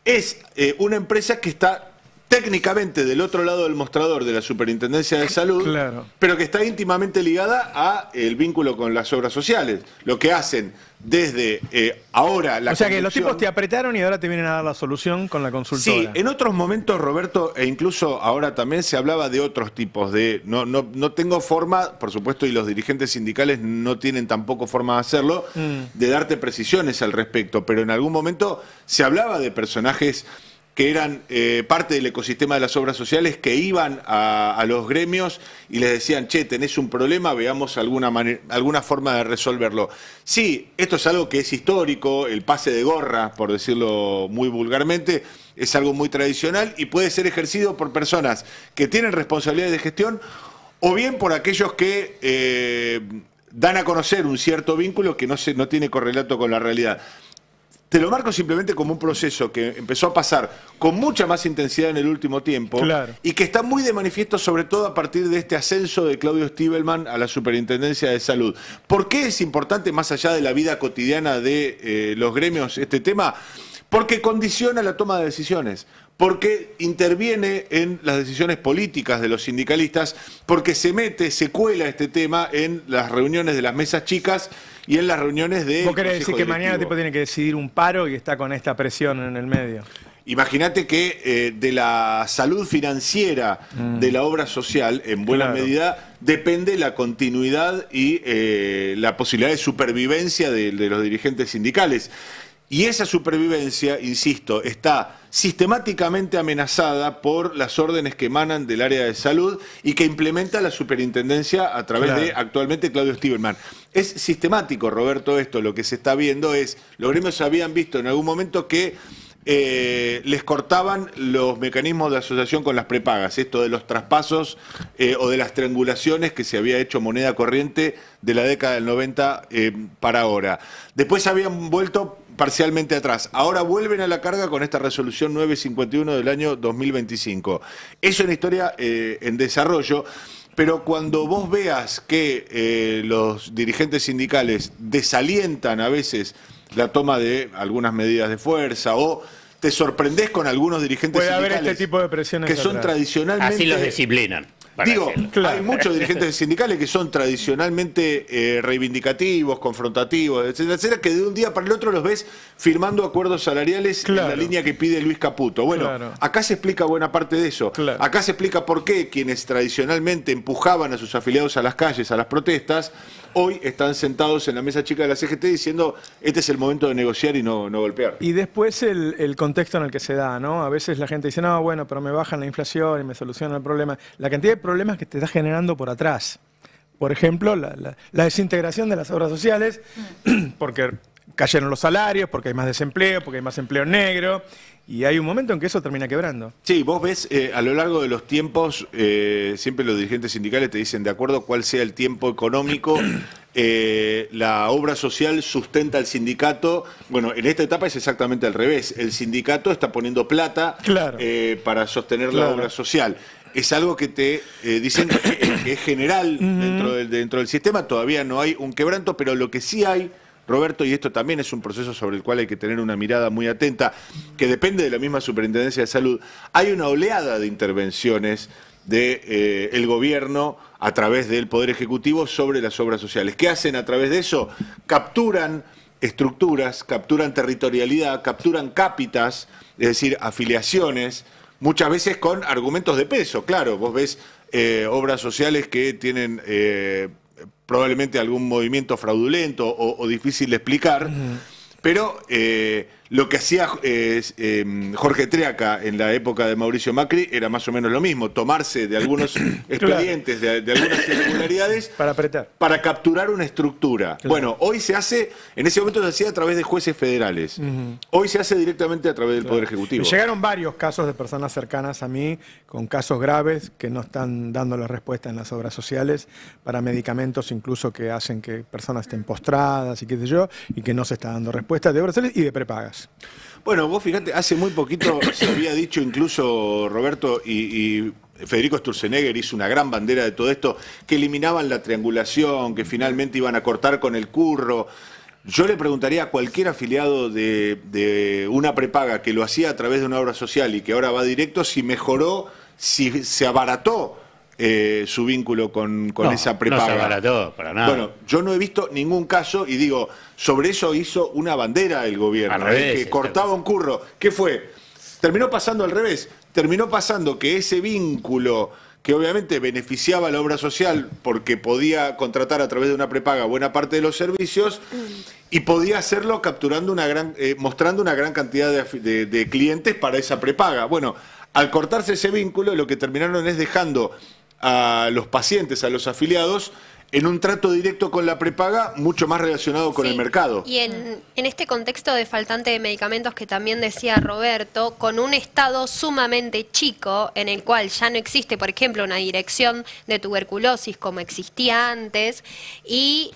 es una empresa que está técnicamente del otro lado del mostrador de la Superintendencia de Salud, claro, pero que está íntimamente ligada a el vínculo con las obras sociales. Lo que hacen desde ahora la O sea que los tipos te apretaron y ahora te vienen a dar la solución con la consultora. Sí, en otros momentos, Roberto, e incluso ahora también se hablaba de otros tipos de... No tengo forma, por supuesto, y los dirigentes sindicales no tienen tampoco forma de hacerlo, de darte precisiones al respecto, pero en algún momento se hablaba de personajes que eran parte del ecosistema de las obras sociales, que iban a los gremios y les decían, che, tenés un problema, veamos alguna forma de resolverlo. Sí, esto es algo que es histórico, el pase de gorra, por decirlo muy vulgarmente, es algo muy tradicional y puede ser ejercido por personas que tienen responsabilidades de gestión o bien por aquellos que dan a conocer un cierto vínculo que no tiene correlato con la realidad. Te lo marco simplemente como un proceso que empezó a pasar con mucha más intensidad en el último tiempo, claro, y que está muy de manifiesto sobre todo a partir de este ascenso de Claudio Stiebelman a la Superintendencia de Salud. ¿Por qué es importante, más allá de la vida cotidiana de los gremios, este tema? Porque condiciona la toma de decisiones, porque interviene en las decisiones políticas de los sindicalistas, porque se cuela este tema en las reuniones de las mesas chicas y en las reuniones de... ¿Vos querés decir que mañana el tipo tiene que decidir un paro y está con esta presión en el medio? Imagínate que de la salud financiera de la obra social, en buena medida, depende la continuidad y la posibilidad de supervivencia de los dirigentes sindicales. Y esa supervivencia, insisto, está sistemáticamente amenazada por las órdenes que emanan del área de salud y que implementa la superintendencia a través de actualmente Claudio Stiebelman. Es sistemático, Roberto, esto. Lo que se está viendo es, los gremios habían visto en algún momento que les cortaban los mecanismos de asociación con las prepagas, esto de los traspasos o de las triangulaciones que se había hecho moneda corriente de la década del 90 para ahora. Después habían vuelto parcialmente atrás. Ahora vuelven a la carga con esta resolución 951 del año 2025. Es una historia en desarrollo, pero cuando vos veas que los dirigentes sindicales desalientan a veces la toma de algunas medidas de fuerza o te sorprendés con algunos dirigentes sindicales este tipo de presiones que son tradicionalmente... Así los disciplinan. Digo, hay muchos dirigentes sindicales que son tradicionalmente reivindicativos, confrontativos, etcétera, etcétera, que de un día para el otro los ves firmando acuerdos salariales en la línea que pide Luis Caputo. Bueno, acá se explica buena parte de eso. Acá se explica por qué quienes tradicionalmente empujaban a sus afiliados a las calles, a las protestas, hoy están sentados en la mesa chica de la CGT diciendo este es el momento de negociar y no golpear. Y después el contexto en el que se da, ¿no? A veces la gente dice, no, bueno, pero me bajan la inflación y me solucionan el problema. La cantidad de problemas que te está generando por atrás. Por ejemplo, la desintegración de las obras sociales, porque cayeron los salarios, porque hay más desempleo, porque hay más empleo negro, y hay un momento en que eso termina quebrando. Sí, vos ves a lo largo de los tiempos, siempre los dirigentes sindicales te dicen, de acuerdo a cuál sea el tiempo económico, la obra social sustenta al sindicato. Bueno, en esta etapa es exactamente al revés. El sindicato está poniendo plata para sostener la obra social. Es algo que te dicen que es general dentro del sistema. Todavía no hay un quebranto, pero lo que sí hay, Roberto, y esto también es un proceso sobre el cual hay que tener una mirada muy atenta, que depende de la misma Superintendencia de Salud, hay una oleada de intervenciones del gobierno a través del Poder Ejecutivo sobre las obras sociales. ¿Qué hacen a través de eso? Capturan estructuras, capturan territorialidad, capturan cápitas, es decir, afiliaciones, muchas veces con argumentos de peso. Claro, vos ves obras sociales que tienen probablemente algún movimiento fraudulento o difícil de explicar, pero lo que hacía Jorge Triaca en la época de Mauricio Macri era más o menos lo mismo, tomarse de algunos expedientes, de algunas irregularidades para apretar, para capturar una estructura. Claro. Bueno, hoy se hace, en ese momento se hacía a través de jueces federales, hoy se hace directamente a través del Poder Ejecutivo. Me llegaron varios casos de personas cercanas a mí, con casos graves que no están dándole respuesta en las obras sociales, para medicamentos incluso que hacen que personas estén postradas y qué sé yo, y que no se está dando respuesta de obras sociales y de prepagas. Bueno, vos fíjate, hace muy poquito se había dicho incluso, Roberto, y Federico Sturzenegger hizo una gran bandera de todo esto, que eliminaban la triangulación, que finalmente iban a cortar con el curro. Yo le preguntaría a cualquier afiliado de una prepaga que lo hacía a través de una obra social y que ahora va directo, si mejoró, si se abarató su vínculo con esa prepaga. No se abarató, para nada. Bueno, yo no he visto ningún caso y digo, sobre eso hizo una bandera el gobierno, al revés, que cortaba un curro. ¿Qué fue? Terminó pasando al revés. Terminó pasando que ese vínculo que obviamente beneficiaba a la obra social porque podía contratar a través de una prepaga buena parte de los servicios y podía hacerlo capturando mostrando una gran cantidad de clientes para esa prepaga. Bueno, al cortarse ese vínculo, lo que terminaron es dejando a los pacientes, a los afiliados, en un trato directo con la prepaga mucho más relacionado con el mercado. Y en este contexto de faltante de medicamentos que también decía Roberto, con un estado sumamente chico en el cual ya no existe, por ejemplo, una dirección de tuberculosis como existía antes, y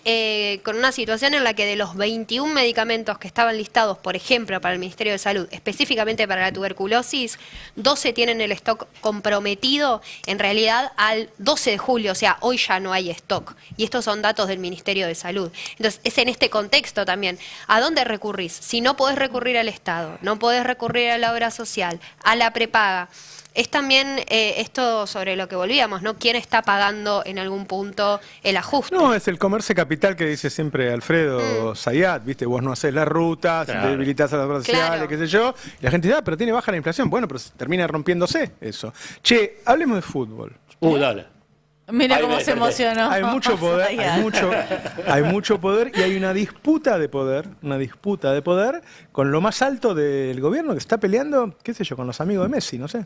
con una situación en la que de los 21 medicamentos que estaban listados, por ejemplo, para el Ministerio de Salud, específicamente para la tuberculosis, 12 tienen el stock comprometido en realidad al 12 de julio, o sea, hoy ya no hay stock. Y estos son datos del Ministerio de Salud. Entonces, es en este contexto también. ¿A dónde recurrís? Si no podés recurrir al Estado, no podés recurrir a la obra social, a la prepaga. Es también esto sobre lo que volvíamos, ¿no? ¿Quién está pagando en algún punto el ajuste? No, es el comercio capital que dice siempre Alfredo Zayat, ¿viste? Vos no hacés las rutas, claro, debilitas a las obras sociales, qué sé yo. Y la gente dice, pero tiene baja la inflación. Bueno, pero termina rompiéndose eso. Che, hablemos de fútbol. Dale. Mira cómo se emocionó. Hay mucho poder, hay mucho poder y hay una disputa de poder con lo más alto del gobierno que está peleando, qué sé yo, con los amigos de Messi, no sé.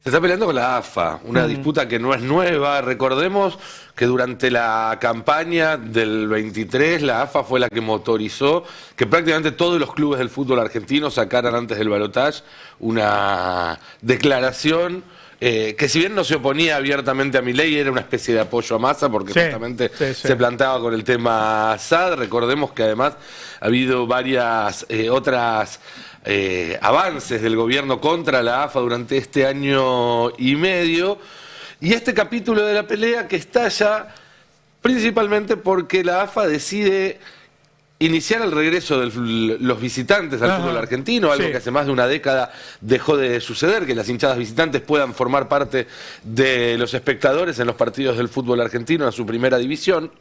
Se está peleando con la AFA, una disputa que no es nueva. Recordemos que durante la campaña del 23 la AFA fue la que motorizó que prácticamente todos los clubes del fútbol argentino sacaran antes del balotaje una declaración que si bien no se oponía abiertamente a Milei, era una especie de apoyo a Massa porque justamente se plantaba con el tema Assad. Recordemos que además ha habido varias otras avances del gobierno contra la AFA durante este año y medio. Y este capítulo de la pelea que estalla principalmente porque la AFA decide iniciar el regreso de los visitantes al fútbol argentino, algo que hace más de una década dejó de suceder, que las hinchadas visitantes puedan formar parte de los espectadores en los partidos del fútbol argentino en su primera división.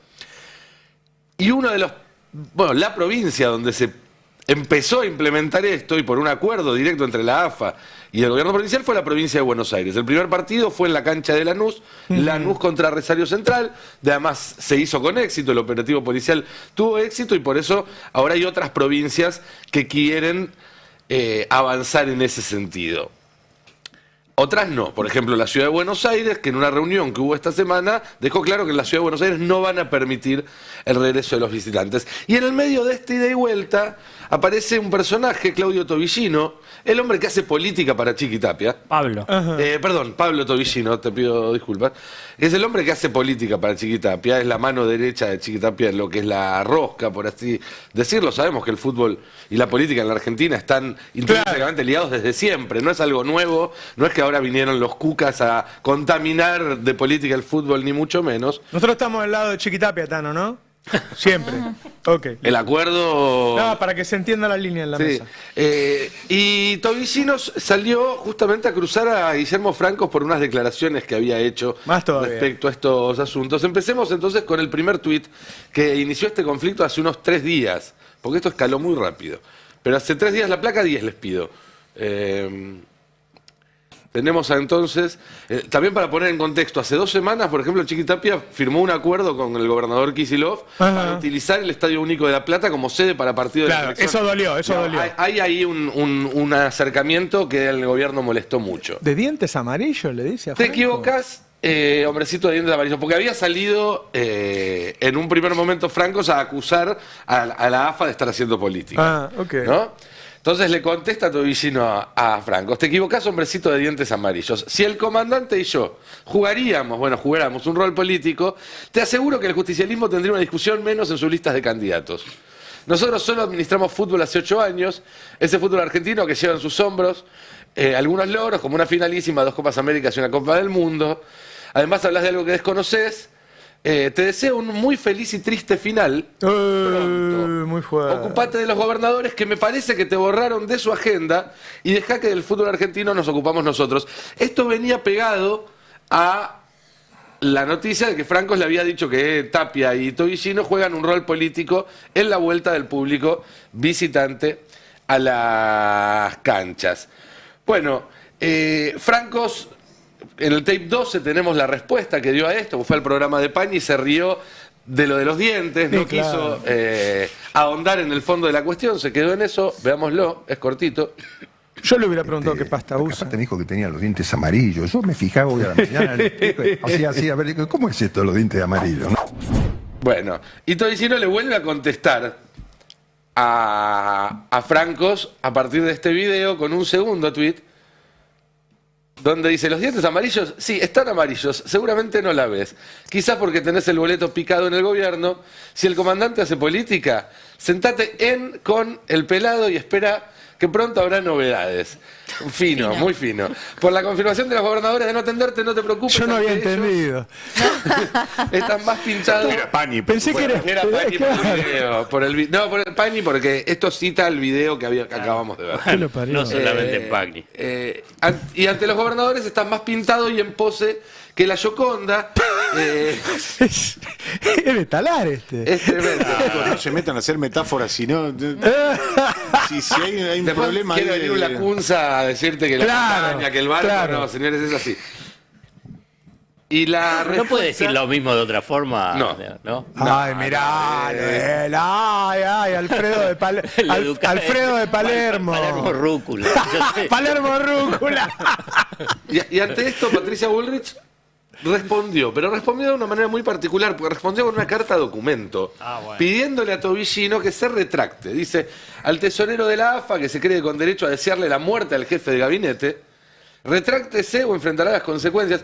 Y la provincia donde se empezó a implementar esto, y por un acuerdo directo entre la AFA y el gobierno provincial, fue la provincia de Buenos Aires. El primer partido fue en la cancha de Lanús, Lanús contra Rosario Central. Además se hizo con éxito, el operativo policial tuvo éxito y por eso ahora hay otras provincias que quieren avanzar en ese sentido. Otras no, por ejemplo la Ciudad de Buenos Aires, que en una reunión que hubo esta semana dejó claro que en la Ciudad de Buenos Aires no van a permitir el regreso de los visitantes. Y en el medio de esta ida y vuelta aparece un personaje, Claudio Tobillino, el hombre que hace política para Chiquitapia. Pablo. Pablo Tobillino, te pido disculpas. Es el hombre que hace política para Chiquitapia, es la mano derecha de Chiquitapia en lo que es la rosca, por así decirlo. Sabemos que el fútbol y la política en la Argentina están intrínsecamente ligados desde siempre, no es algo nuevo, no es que ahora vinieron los cucas a contaminar de política el fútbol, ni mucho menos. Nosotros estamos al lado de Chiquitapia, Tano, ¿no? Siempre. El acuerdo... No, para que se entienda la línea en la mesa. Y Tobillino salió justamente a cruzar a Guillermo Francos por unas declaraciones que había hecho respecto a estos asuntos. Empecemos entonces con el primer tuit que inició este conflicto hace unos 3 días, porque esto escaló muy rápido. Pero hace 3 días la placa, 10 les pido. Tenemos entonces, también para poner en contexto, hace 2 semanas, por ejemplo, Chiqui Tapia firmó un acuerdo con el gobernador Kicillof para utilizar el Estadio Único de La Plata como sede para partidos de selección. Eso dolió, eso dolió. Hay ahí un acercamiento que el gobierno molestó mucho. ¿De dientes amarillos le dice a Te Franco? equivocás, hombrecito de dientes amarillos, porque había salido en un primer momento Francos a acusar a la AFA de estar haciendo política. ¿No? Entonces le contesta a Tobillino a Francos: te equivocás, hombrecito de dientes amarillos. Si el comandante y yo jugáramos un rol político, te aseguro que el justicialismo tendría una discusión menos en sus listas de candidatos. Nosotros solo administramos fútbol hace 8 años, ese fútbol argentino que lleva en sus hombros algunos logros, como una finalísima, 2 Copas Américas y una Copa del Mundo. Además hablas de algo que desconoces. Te deseo un muy feliz y triste final. Pronto. Muy fuerte. Ocupate de los gobernadores que me parece que te borraron de su agenda y dejá que del fútbol argentino nos ocupamos nosotros. Esto venía pegado a la noticia de que Francos le había dicho que Tapia y Tobillino juegan un rol político en la vuelta del público visitante a las canchas. Bueno, Francos... En el tape 12 tenemos la respuesta que dio a esto, fue al programa de Pañi y se rió de lo de los dientes, no quiso ahondar en el fondo de la cuestión, se quedó en eso, veámoslo, es cortito. Yo le hubiera preguntado qué pasta usa. Aparte me dijo que tenía los dientes amarillos, yo me fijaba hoy a la mañana, así, a ver, ¿cómo es esto de los dientes amarillos? ¿No? Bueno, y Tobillino le vuelve a contestar a Francos a partir de este video con un segundo tuit, donde dice: los dientes amarillos, sí, están amarillos, seguramente no la ves. Quizás porque tenés el boleto picado en el gobierno. Si el comandante hace política, sentate con el pelado y espera que pronto habrá novedades. Fino, muy fino. Por la confirmación de los gobernadores de no atenderte, no te preocupes. Yo no había entendido. Están más pinchados. Era Pañi. Pensé que era Pañi por el video. No, por el Pañi, porque esto cita el video que acabamos de ver. No solamente Pañi. Y ante los gobernadores estás más pintado y en pose que la Gioconda. Es de talar este. Es tremendo. No se metan a hacer metáforas, si no... si hay un Después problema... quiere venir una cunza a decirte que la montaña, que el barco... claro. No, señores, es así. Y la ¿No puede decir lo mismo de otra forma? No. Ay, mirá, ay, Alfredo de Alfredo de Palermo. Palermo Rúcula. Palermo Rúcula. Y ante esto, Patricia Bullrich respondió, pero respondió de una manera muy particular, porque respondió con una carta documento, pidiéndole a Tobillino que se retracte. Dice: al tesorero de la AFA, que se cree con derecho a desearle la muerte al jefe de gabinete, retráctese o enfrentará las consecuencias.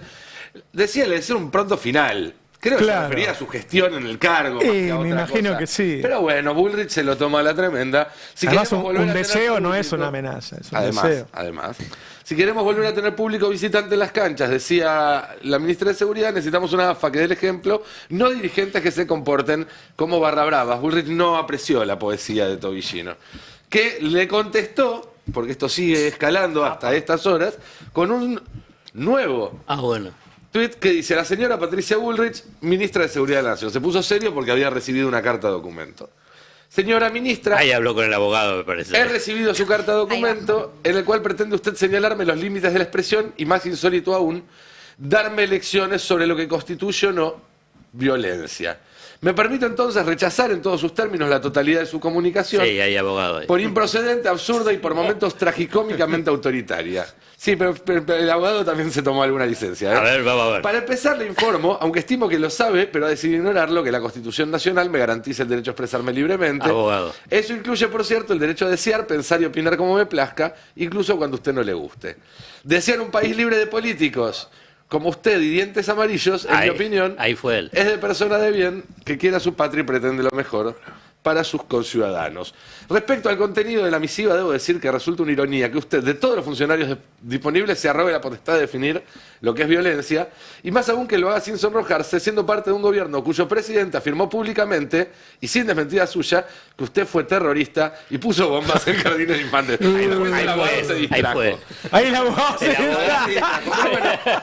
Decía le deseo un pronto final. Creo que se refería a su gestión en el cargo. Me imagino que sí. Pero bueno, Bullrich se lo toma a la tremenda. Si además, un deseo no es una amenaza, es un deseo. Además, si queremos volver a tener público visitante en las canchas, decía la ministra de Seguridad, necesitamos una AFA que dé el ejemplo, no dirigentes que se comporten como barra bravas. Bullrich no apreció la poesía de Tobillino, que le contestó, porque esto sigue escalando hasta estas horas, con un nuevo tweet que dice: la señora Patricia Bullrich, ministra de Seguridad de la Nación. Se puso serio porque había recibido una carta documento. Señora ministra... Ahí habló con el abogado, me parece. He recibido su carta documento en el cual pretende usted señalarme los límites de la expresión y, más insólito aún, darme lecciones sobre lo que constituye o no violencia. Me permito entonces rechazar en todos sus términos la totalidad de su comunicación. Sí, hay abogado ahí. Por improcedente, absurda y por momentos tragicómicamente autoritaria. Sí, pero el abogado también se tomó alguna licencia. A ver, vamos a ver. Para empezar, le informo, aunque estimo que lo sabe, pero ha decidido ignorarlo, que la Constitución Nacional me garantiza el derecho a expresarme libremente. Abogado. Eso incluye, por cierto, el derecho a desear, pensar y opinar como me plazca, incluso cuando a usted no le guste. Desear un país libre de políticos como usted y dientes amarillos, en mi opinión, ahí fue él. Es de persona de bien que quiera su patria y pretende lo mejor para sus conciudadanos. Respecto al contenido de la misiva, debo decir que resulta una ironía que usted, de todos los funcionarios disponibles, se arrogue la potestad de definir lo que es violencia, y más aún que lo haga sin sonrojarse, siendo parte de un gobierno cuyo presidente afirmó públicamente, y sin desmentida suya, que usted fue terrorista y puso bombas en jardines de infantes. Ahí fue. Ahí el abogado se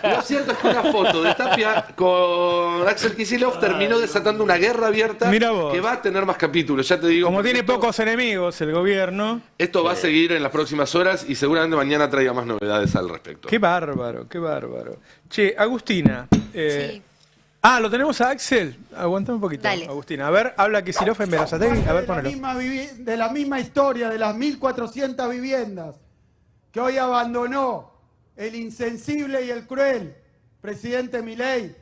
Lo cierto es que una foto de Tapia con Axel Kicillof terminó desatando una guerra abierta que va a tener más capítulos, ya te digo. Como tiene pocos enemigos el gobierno. Esto va a seguir en las próximas horas y seguramente mañana traiga más novedades al respecto. Qué bárbaro, qué bárbaro. Che, Agustina. Sí. ¿Lo tenemos a Axel? Aguantame un poquito, Dale. Agustina. A ver, habla Kicillof en Berazategui. A ver, ponelo. De la misma historia, de las 1.400 viviendas que hoy abandonó el insensible y el cruel presidente Milei.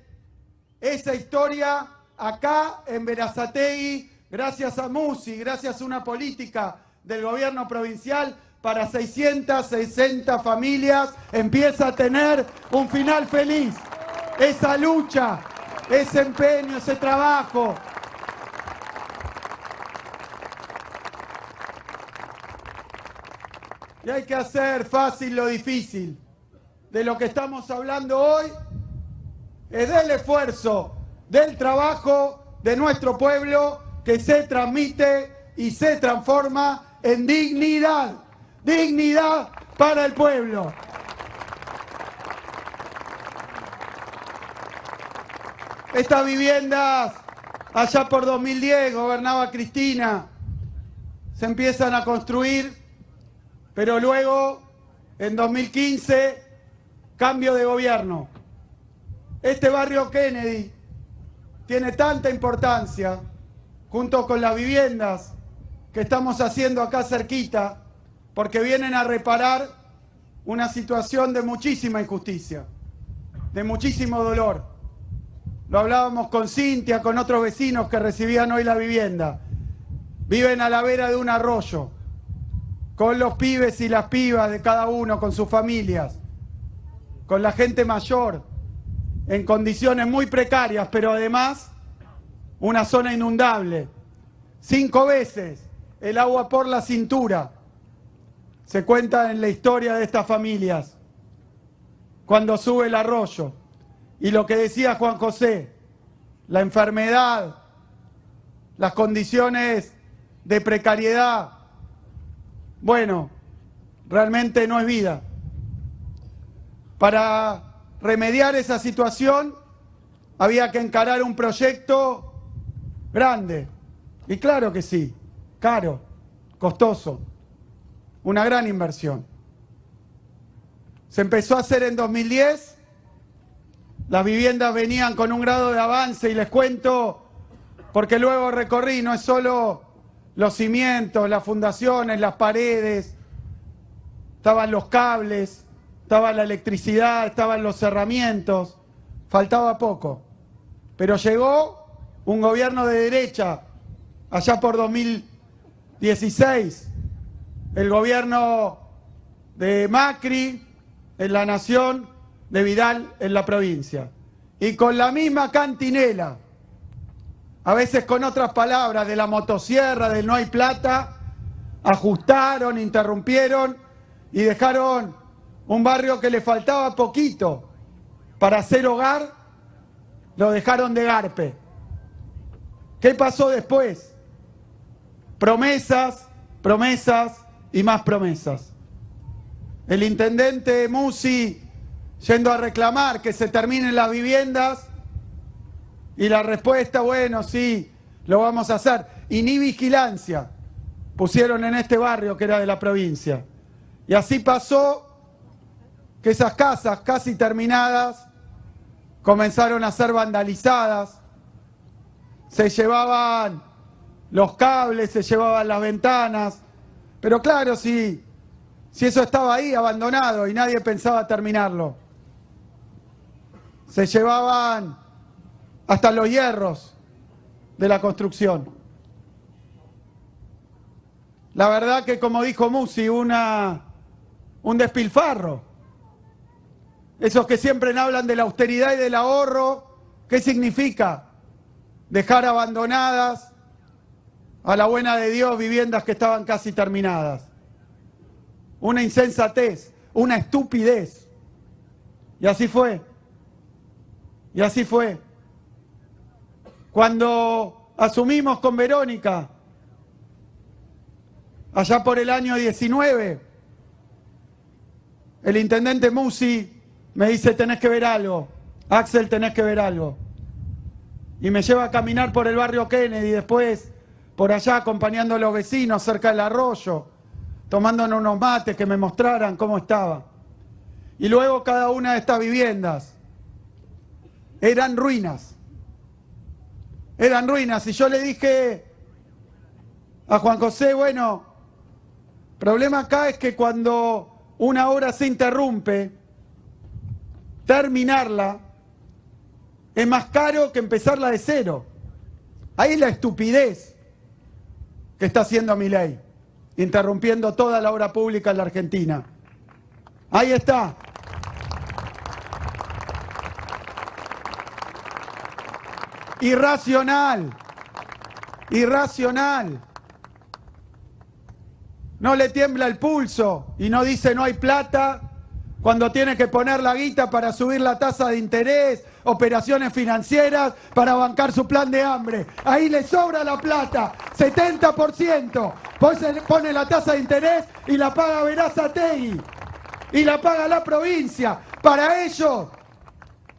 Esa historia acá en Berazategui, gracias a Musi, gracias a una política del gobierno provincial, para 660 familias empieza a tener un final feliz. Esa lucha, ese empeño, ese trabajo. Y hay que hacer fácil lo difícil. De lo que estamos hablando hoy es del esfuerzo, del trabajo de nuestro pueblo que se transmite y se transforma en dignidad. Dignidad para el pueblo. Estas viviendas, allá por 2010, gobernaba Cristina, se empiezan a construir, pero luego, en 2015, cambio de gobierno. Este barrio Kennedy tiene tanta importancia, junto con las viviendas que estamos haciendo acá cerquita, porque vienen a reparar una situación de muchísima injusticia, de muchísimo dolor. Lo hablábamos con Cintia, con otros vecinos que recibían hoy la vivienda. Viven a la vera de un arroyo, con los pibes y las pibas de cada uno, con sus familias, con la gente mayor, en condiciones muy precarias, pero además una zona inundable. 5 veces el agua por la cintura. Se cuenta en la historia de estas familias, cuando sube el arroyo. Y lo que decía Juan José, la enfermedad, las condiciones de precariedad, bueno, realmente no es vida. Para remediar esa situación había que encarar un proyecto grande. Y claro que sí, caro, costoso, una gran inversión. Se empezó a hacer en 2010. Las viviendas venían con un grado de avance y les cuento, porque luego recorrí, no es solo los cimientos, las fundaciones, las paredes, estaban los cables, estaba la electricidad, estaban los cerramientos, faltaba poco. Pero llegó un gobierno de derecha, allá por 2016, el gobierno de Macri en la Nación, de Vidal en la provincia. Y con la misma cantinela, a veces con otras palabras, de la motosierra, del no hay plata, ajustaron, interrumpieron y dejaron un barrio que le faltaba poquito para hacer hogar, lo dejaron de garpe. ¿Qué pasó después? Promesas, promesas y más promesas. El intendente Musi yendo a reclamar que se terminen las viviendas y la respuesta, bueno, sí, lo vamos a hacer. Y ni vigilancia pusieron en este barrio que era de la provincia. Y así pasó que esas casas casi terminadas comenzaron a ser vandalizadas, se llevaban los cables, se llevaban las ventanas, pero claro, si eso estaba ahí abandonado y nadie pensaba terminarlo. Se llevaban hasta los hierros de la construcción. La verdad que, como dijo Musi, un despilfarro. Esos que siempre hablan de la austeridad y del ahorro, ¿qué significa? Dejar abandonadas, a la buena de Dios, viviendas que estaban casi terminadas. Una insensatez, una estupidez. Y así fue. Y así fue. Cuando asumimos con Verónica, allá por el año 19, el intendente Musi me dice, tenés que ver algo. Axel, tenés que ver algo. Y me lleva a caminar por el barrio Kennedy, después por allá acompañando a los vecinos cerca del arroyo, tomándonos unos mates que me mostraran cómo estaba. Y luego cada una de estas viviendas eran ruinas. Eran ruinas. Y yo le dije a Juan José, bueno, el problema acá es que cuando una obra se interrumpe, terminarla es más caro que empezarla de cero. Ahí es la estupidez que está haciendo Milei, interrumpiendo toda la obra pública en la Argentina. Ahí está. Irracional. Irracional. No le tiembla el pulso y no dice no hay plata cuando tiene que poner la guita para subir la tasa de interés, operaciones financieras, para bancar su plan de hambre. Ahí le sobra la plata, 70%. Pues se pone la tasa de interés y la paga Berazategui. Y la paga la provincia. Para ellos,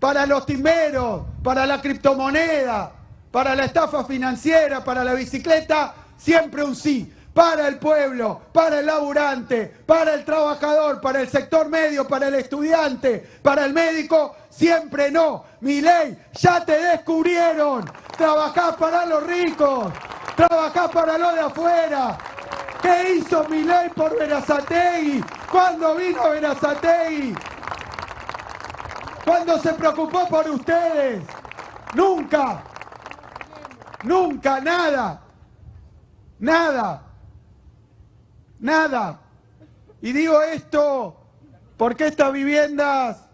para los timberos, para la criptomoneda, para la estafa financiera, para la bicicleta, siempre un sí. Para el pueblo, para el laburante, para el trabajador, para el sector medio, para el estudiante, para el médico, siempre no. Milei, ya te descubrieron. Trabajás para los ricos, trabajás para los de afuera. ¿Qué hizo Milei por Berazategui? ¿Cuándo vino Berazategui? ¿Cuándo se preocupó por ustedes? Nunca. Nunca, nada. Nada. Nada. Y digo esto porque estas viviendas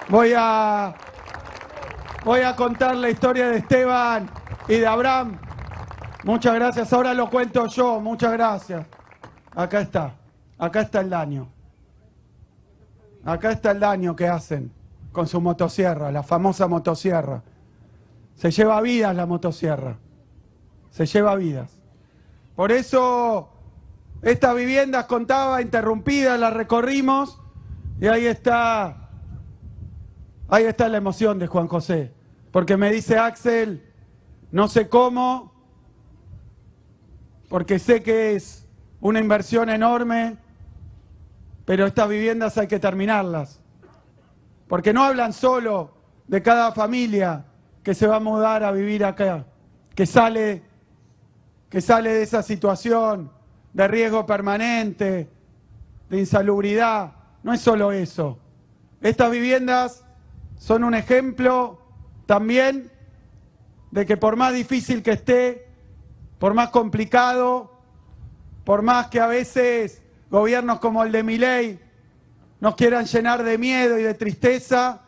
voy a contar la historia de Esteban y de Abraham. Muchas gracias, ahora lo cuento yo, muchas gracias. Acá está el daño. Acá está el daño que hacen con su motosierra, la famosa motosierra. Se lleva vidas la motosierra, se lleva vidas. Por eso estas viviendas, contaba, interrumpidas, las recorrimos y ahí está la emoción de Juan José. Porque me dice Axel, no sé cómo, porque sé que es una inversión enorme, pero estas viviendas hay que terminarlas. Porque no hablan solo de cada familia que se va a mudar a vivir acá, que sale de esa situación de riesgo permanente, de insalubridad. No es solo eso. Estas viviendas son un ejemplo también de que por más difícil que esté, por más complicado, por más que a veces gobiernos como el de Milei nos quieran llenar de miedo y de tristeza,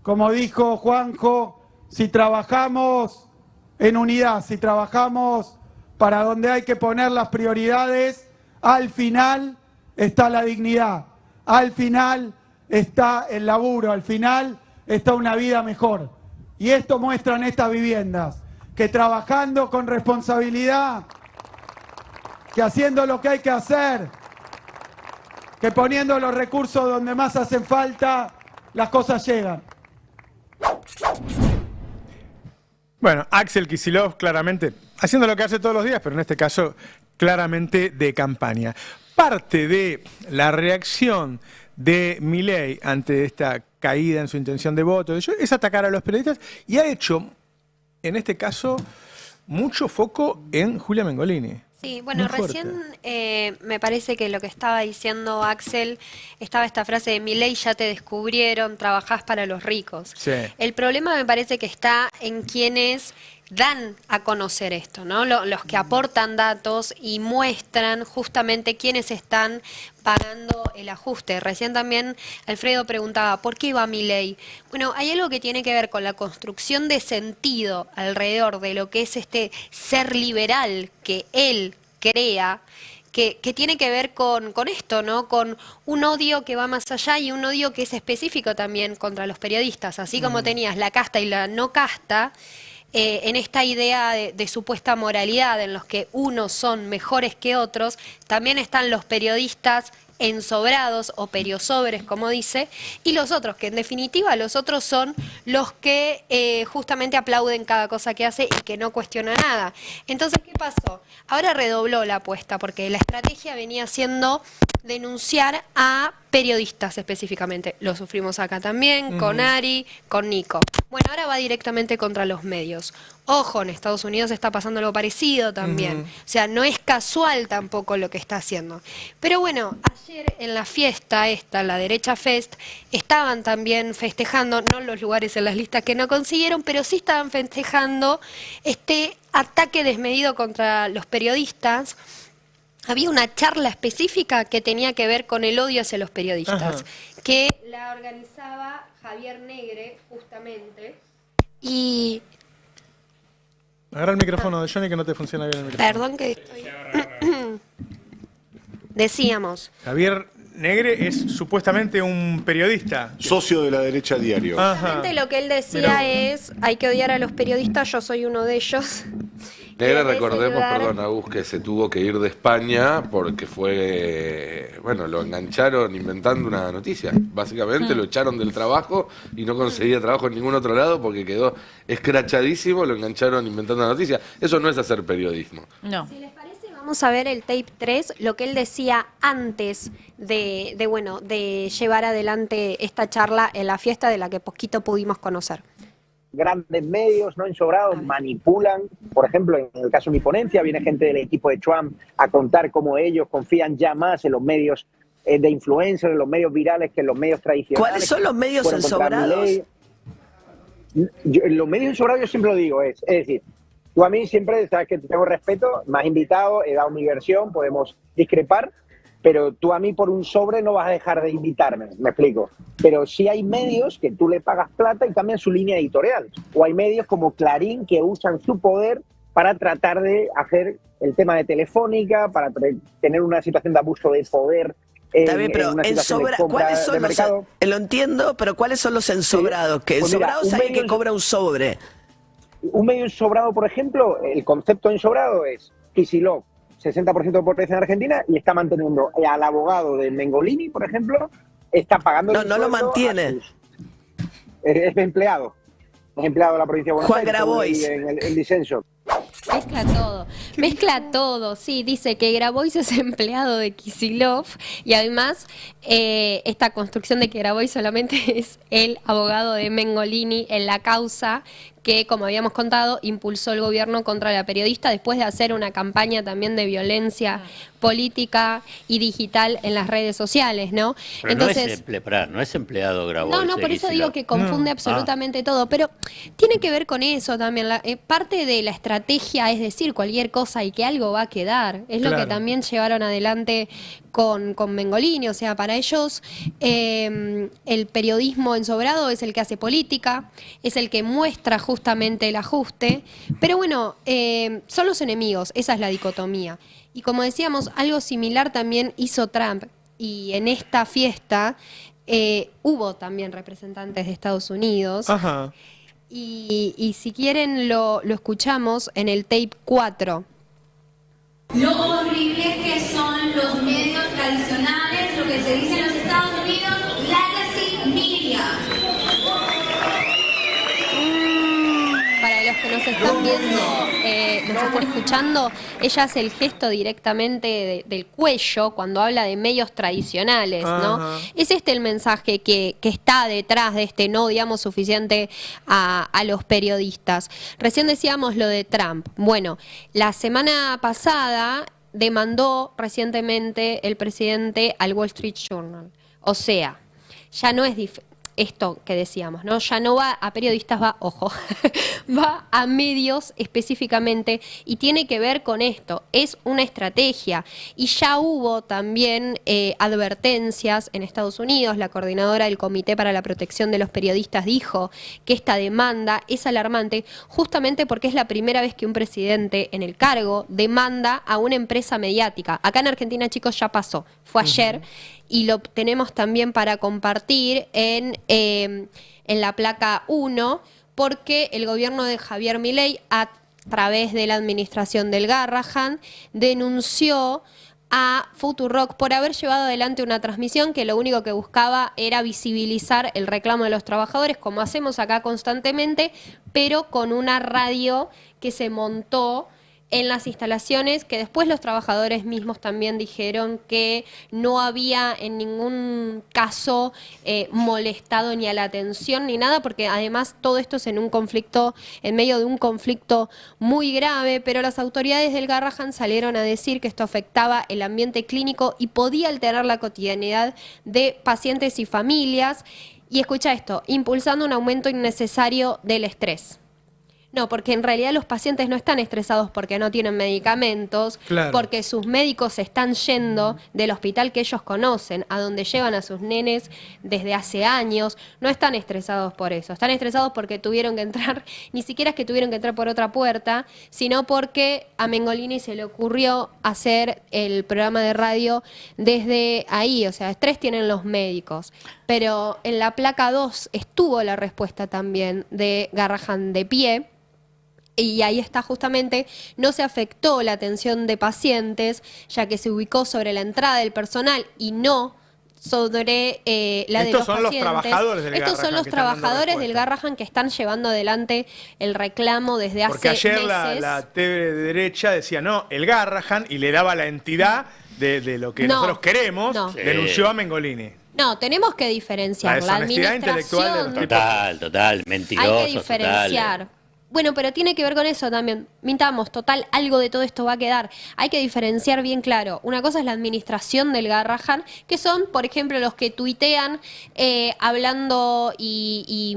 como dijo Juanjo, si trabajamos en unidad, si trabajamos para donde hay que poner las prioridades, al final está la dignidad, al final está el laburo, al final está una vida mejor. Y esto muestran estas viviendas, que trabajando con responsabilidad, que haciendo lo que hay que hacer, que poniendo los recursos donde más hacen falta, las cosas llegan. Bueno, Axel Kicillof claramente haciendo lo que hace todos los días, pero en este caso claramente de campaña. Parte de la reacción de Milei ante esta caída en su intención de voto es atacar a los periodistas y ha hecho, en este caso, mucho foco en Julia Mengolini. Sí, bueno, recién me parece que lo que estaba diciendo Axel, estaba esta frase de Milei, ya te descubrieron, trabajás para los ricos. Sí. El problema me parece que está en quienes dan a conocer esto, ¿no? Los que aportan datos y muestran justamente quiénes están pagando el ajuste. Recién también Alfredo preguntaba, ¿por qué va Milei? Bueno, hay algo que tiene que ver con la construcción de sentido alrededor de lo que es este ser liberal que él crea, que tiene que ver con esto, ¿no? Con un odio que va más allá y un odio que es específico también contra los periodistas. Así como tenías la casta y la no casta, en esta idea de supuesta moralidad en los que unos son mejores que otros, también están los periodistas ensobrados o periosobres, como dice, y los otros, que en definitiva los otros son los que justamente aplauden cada cosa que hace y que no cuestiona nada. Entonces, ¿qué pasó? Ahora redobló la apuesta, porque la estrategia venía siendo denunciar a periodistas específicamente. Lo sufrimos acá también, con Ari, con Nico. Bueno, ahora va directamente contra los medios. Ojo, en Estados Unidos está pasando algo parecido también. O sea, no es casual tampoco lo que está haciendo. Pero bueno, ayer en la fiesta esta, la Derecha Fest, estaban también festejando, no los lugares en las listas que no consiguieron, pero sí estaban festejando este ataque desmedido contra los periodistas. Había una charla específica que tenía que ver con el odio hacia los periodistas, que la organizaba Javier Negre, justamente, y... Agarra el micrófono de Johnny que no te funciona bien el micrófono. Perdón que estoy... Decíamos... Javier Negre es supuestamente un periodista. Socio de la Derecha Diario. Justamente lo que él decía es, hay que odiar a los periodistas, yo soy uno de ellos. Negre, recordemos, perdón, Agus, que se tuvo que ir de España porque fue, bueno, lo engancharon inventando una noticia. Básicamente lo echaron del trabajo y no conseguía trabajo en ningún otro lado porque quedó escrachadísimo, lo engancharon inventando una noticia. Eso no es hacer periodismo. No. Si les parece, vamos a ver el tape 3, lo que él decía antes de llevar adelante esta charla en la fiesta de la que poquito pudimos conocer. Grandes medios, no ensobrados, manipulan. Por ejemplo, en el caso de mi ponencia, viene gente del equipo de Trump a contar cómo ellos confían ya más en los medios de influencers, en los medios virales que en los medios tradicionales. ¿Cuáles son los medios ensobrados? Los medios ensobrados yo siempre lo digo, es decir, tú a mí siempre, sabes que te tengo respeto, me has invitado, he dado mi versión, podemos discrepar, pero tú a mí por un sobre no vas a dejar de invitarme, me explico. Pero sí hay medios que tú le pagas plata y cambian su línea editorial. O hay medios como Clarín que usan su poder para tratar de hacer el tema de Telefónica, para tener una situación de abuso de poder. Está bien, pero ¿cuáles son los? Lo entiendo, pero ¿cuáles son los ensobrados? Que pues ensobrados hay que cobra un sobre. Un medio ensobrado, por ejemplo, el concepto ensobrado es Kicillof, 60% de población en Argentina, y está manteniendo al abogado de Mengolini, por ejemplo, está pagando... No lo mantiene. Es empleado. Es empleado de la provincia de Buenos Aires. Juan Grabois. En el disenso. Mezcla todo, sí, dice que Grabois es empleado de Kicillof y además esta construcción de que Grabois solamente es el abogado de Mengolini en la causa que, como habíamos contado, impulsó el gobierno contra la periodista después de hacer una campaña también de violencia política y digital en las redes sociales, ¿no? Pero entonces, no es empleado Grabois. No, por eso digo que confunde absolutamente todo, pero tiene que ver con eso también. Parte de la estrategia es decir cualquier cosa y que algo va a quedar. Es lo que también llevaron adelante con Mengolini, o sea, para ellos el periodismo ensobrado es el que hace política, es el que muestra justamente el ajuste, pero bueno, son los enemigos, esa es la dicotomía. Y como decíamos, algo similar también hizo Trump, y en esta fiesta hubo también representantes de Estados Unidos. Ajá. Y si quieren lo escuchamos en el tape 4. Lo horribles que son los medios tradicionales, lo que se dice en los Estados Unidos, legacy media. Para los que nos están viendo, nos están escuchando, ella hace el gesto directamente del cuello cuando habla de medios tradicionales, ¿no? Es el mensaje que está detrás de este no odiamos suficiente a los periodistas. Recién decíamos lo de Trump. Bueno, la semana pasada demandó recientemente el presidente al Wall Street Journal. O sea, ya no es esto que decíamos, ¿no? Ya no va a periodistas, ojo, va a medios específicamente y tiene que ver con esto. Es una estrategia y ya hubo también advertencias en Estados Unidos. La coordinadora del Comité para la Protección de los Periodistas dijo que esta demanda es alarmante justamente porque es la primera vez que un presidente en el cargo demanda a una empresa mediática. Acá en Argentina, chicos, ya pasó. Fue ayer. Y lo tenemos también para compartir en la placa 1, porque el gobierno de Javier Milei, a través de la administración del Garrahan, denunció a Futurock por haber llevado adelante una transmisión que lo único que buscaba era visibilizar el reclamo de los trabajadores, como hacemos acá constantemente, pero con una radio que se montó en las instalaciones, que después los trabajadores mismos también dijeron que no había en ningún caso molestado ni a la atención ni nada, porque además todo esto es en medio de un conflicto muy grave, pero las autoridades del Garrahan salieron a decir que esto afectaba el ambiente clínico y podía alterar la cotidianidad de pacientes y familias. Y escucha esto, impulsando un aumento innecesario del estrés. No, porque en realidad los pacientes no están estresados porque no tienen medicamentos, Claro. porque sus médicos se están yendo del hospital que ellos conocen, a donde llevan a sus nenes desde hace años. No están estresados por eso, están estresados porque tuvieron que entrar, ni siquiera es que tuvieron que entrar por otra puerta, sino porque a Mengolini se le ocurrió hacer el programa de radio desde ahí. O sea, estrés tienen los médicos. Pero en la placa 2 estuvo la respuesta también de Garrahan de pie. Y ahí está justamente, no se afectó la atención de pacientes, ya que se ubicó sobre la entrada del personal y no sobre la de los pacientes. Estos son los trabajadores del Garrahan. Estos son los trabajadores del Garrahan que están llevando adelante el reclamo desde hace Porque ayer meses. la TV de derecha decía, no, el Garrahan, y le daba la entidad de lo que No, nosotros queremos, no. denunció a Mengolini. No, tenemos que diferenciar la deshonestidad intelectual de los administración. Total, mentirosos. Hay que diferenciar. Bueno, pero tiene que ver con eso también. Mintamos, total, algo de todo esto va a quedar. Hay que diferenciar bien claro. Una cosa es la administración del Garrahan, que son, por ejemplo, los que tuitean hablando y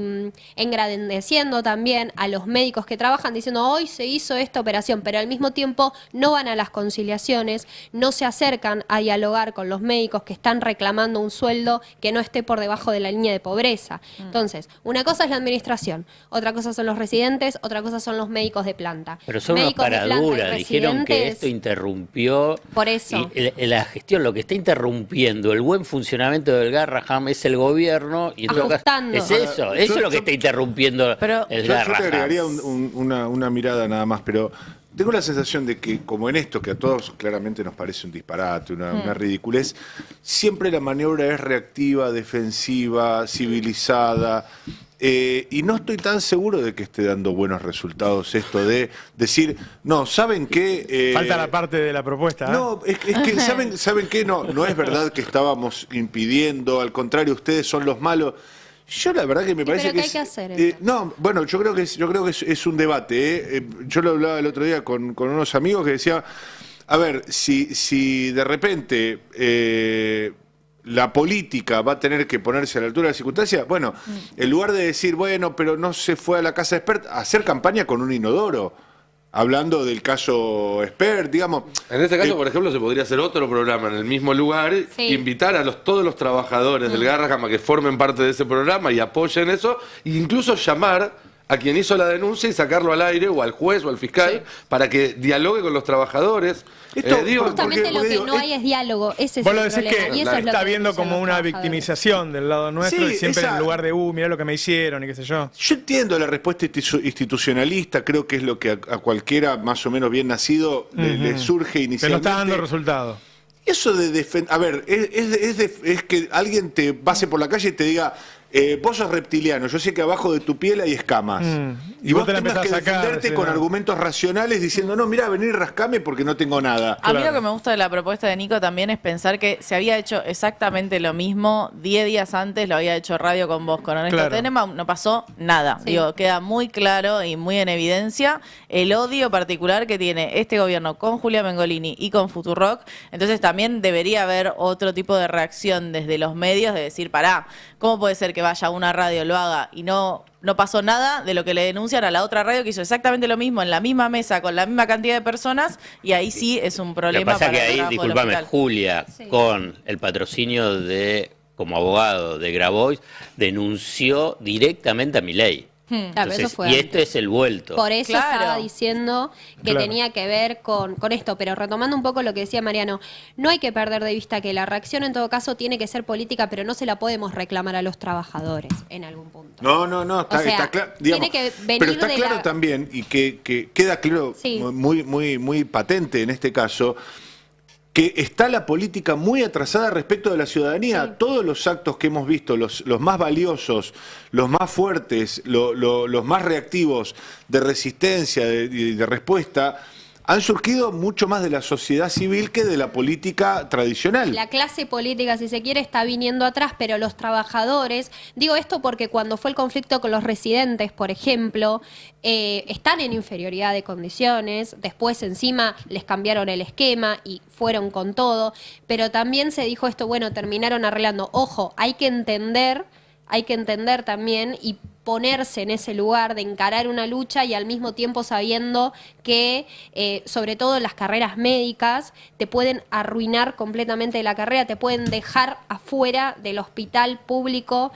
engrandeciendo también a los médicos que trabajan, diciendo hoy se hizo esta operación, pero al mismo tiempo no van a las conciliaciones, no se acercan a dialogar con los médicos que están reclamando un sueldo que no esté por debajo de la línea de pobreza. Entonces, una cosa es la administración, otra cosa son los residentes, otra cosa son los médicos de planta. Pero son unas paraduras, dijeron que esto interrumpió. Por eso. Y la gestión, lo que está interrumpiendo el buen funcionamiento del Garrahan es el gobierno. Y en todo caso, es eso, eso es lo que está interrumpiendo el Garrahan. Yo te agregaría una mirada nada más, pero tengo la sensación de que, como en esto, que a todos claramente nos parece un disparate, una ridiculez, siempre la maniobra es reactiva, defensiva, civilizada. Y no estoy tan seguro de que esté dando buenos resultados esto de decir, no, ¿saben qué? Falta la parte de la propuesta. No, es que ¿saben qué? No es verdad que estábamos impidiendo, al contrario, ustedes son los malos. Yo la verdad que me parece que hay que hacer no, bueno, yo creo que es un debate. Yo lo hablaba el otro día con unos amigos que decía, a ver, si de repente la política va a tener que ponerse a la altura de las circunstancias, bueno, en lugar de decir, bueno, pero no se fue a la casa de Spert, hacer campaña con un inodoro. Hablando del caso Spert, digamos. En este caso, por ejemplo, se podría hacer otro programa en el mismo lugar, invitar a todos los trabajadores del Garrahan a que formen parte de ese programa y apoyen eso, e incluso llamar a quien hizo la denuncia y sacarlo al aire, o al juez o al fiscal, para que dialogue con los trabajadores. Justamente lo que no hay es diálogo, ese es Vos lo el decís problema. que Y eso es lo está que viendo denuncian como los una trabajadores. victimización del lado nuestro, Sí, y siempre esa- en lugar de, mirá lo que me hicieron y qué sé yo. Yo entiendo la respuesta institucionalista, creo que es lo que a cualquiera más o menos bien nacido le surge Pero no inicialmente. está dando resultado. Eso de defender... A ver, es que alguien te pase por la calle y te diga, vos sos reptiliano, yo sé que abajo de tu piel hay escamas. Y vos te la tengas que empezás a sacar, defenderte sí, con no. argumentos racionales diciendo, no, mira, vení y rascame porque no tengo nada. A mí lo que me gusta de la propuesta de Nico también es pensar que se había hecho exactamente lo mismo 10 días antes, lo había hecho Radio con vos, con Ernesto Claro. Tenenbaum, no pasó nada. Sí. Digo, queda muy claro y muy en evidencia el odio particular que tiene este gobierno con Julia Mengolini y con Futurock. Entonces también debería haber otro tipo de reacción desde los medios de decir, pará, ¿cómo puede ser que que vaya a una radio, lo haga y no pasó nada de lo que le denuncian a la otra radio que hizo exactamente lo mismo en la misma mesa con la misma cantidad de personas y ahí sí es un problema. Lo que pasa para que el ahí, disculpame, Julia, con el patrocinio como abogado de Grabois, denunció directamente a Milei. Claro, eso fue y este es el vuelto. Por eso estaba diciendo que tenía que ver con esto, pero retomando un poco lo que decía Mariano, no hay que perder de vista que la reacción en todo caso tiene que ser política, pero no se la podemos reclamar a los trabajadores en algún punto. No, está claro. Tiene que venir pero está claro también, y que queda claro, muy patente en este caso, que está la política muy atrasada respecto de la ciudadanía. Sí. Todos los actos que hemos visto, los más valiosos, los más fuertes, los más reactivos de resistencia, de respuesta, han surgido mucho más de la sociedad civil que de la política tradicional. La clase política, si se quiere, está viniendo atrás, pero los trabajadores, digo esto porque cuando fue el conflicto con los residentes, por ejemplo, están en inferioridad de condiciones, después encima les cambiaron el esquema y fueron con todo, pero también se dijo esto, bueno, terminaron arreglando. Ojo, hay que entender también y ponerse en ese lugar de encarar una lucha y al mismo tiempo sabiendo que, sobre todo en las carreras médicas, te pueden arruinar completamente la carrera, te pueden dejar afuera del hospital público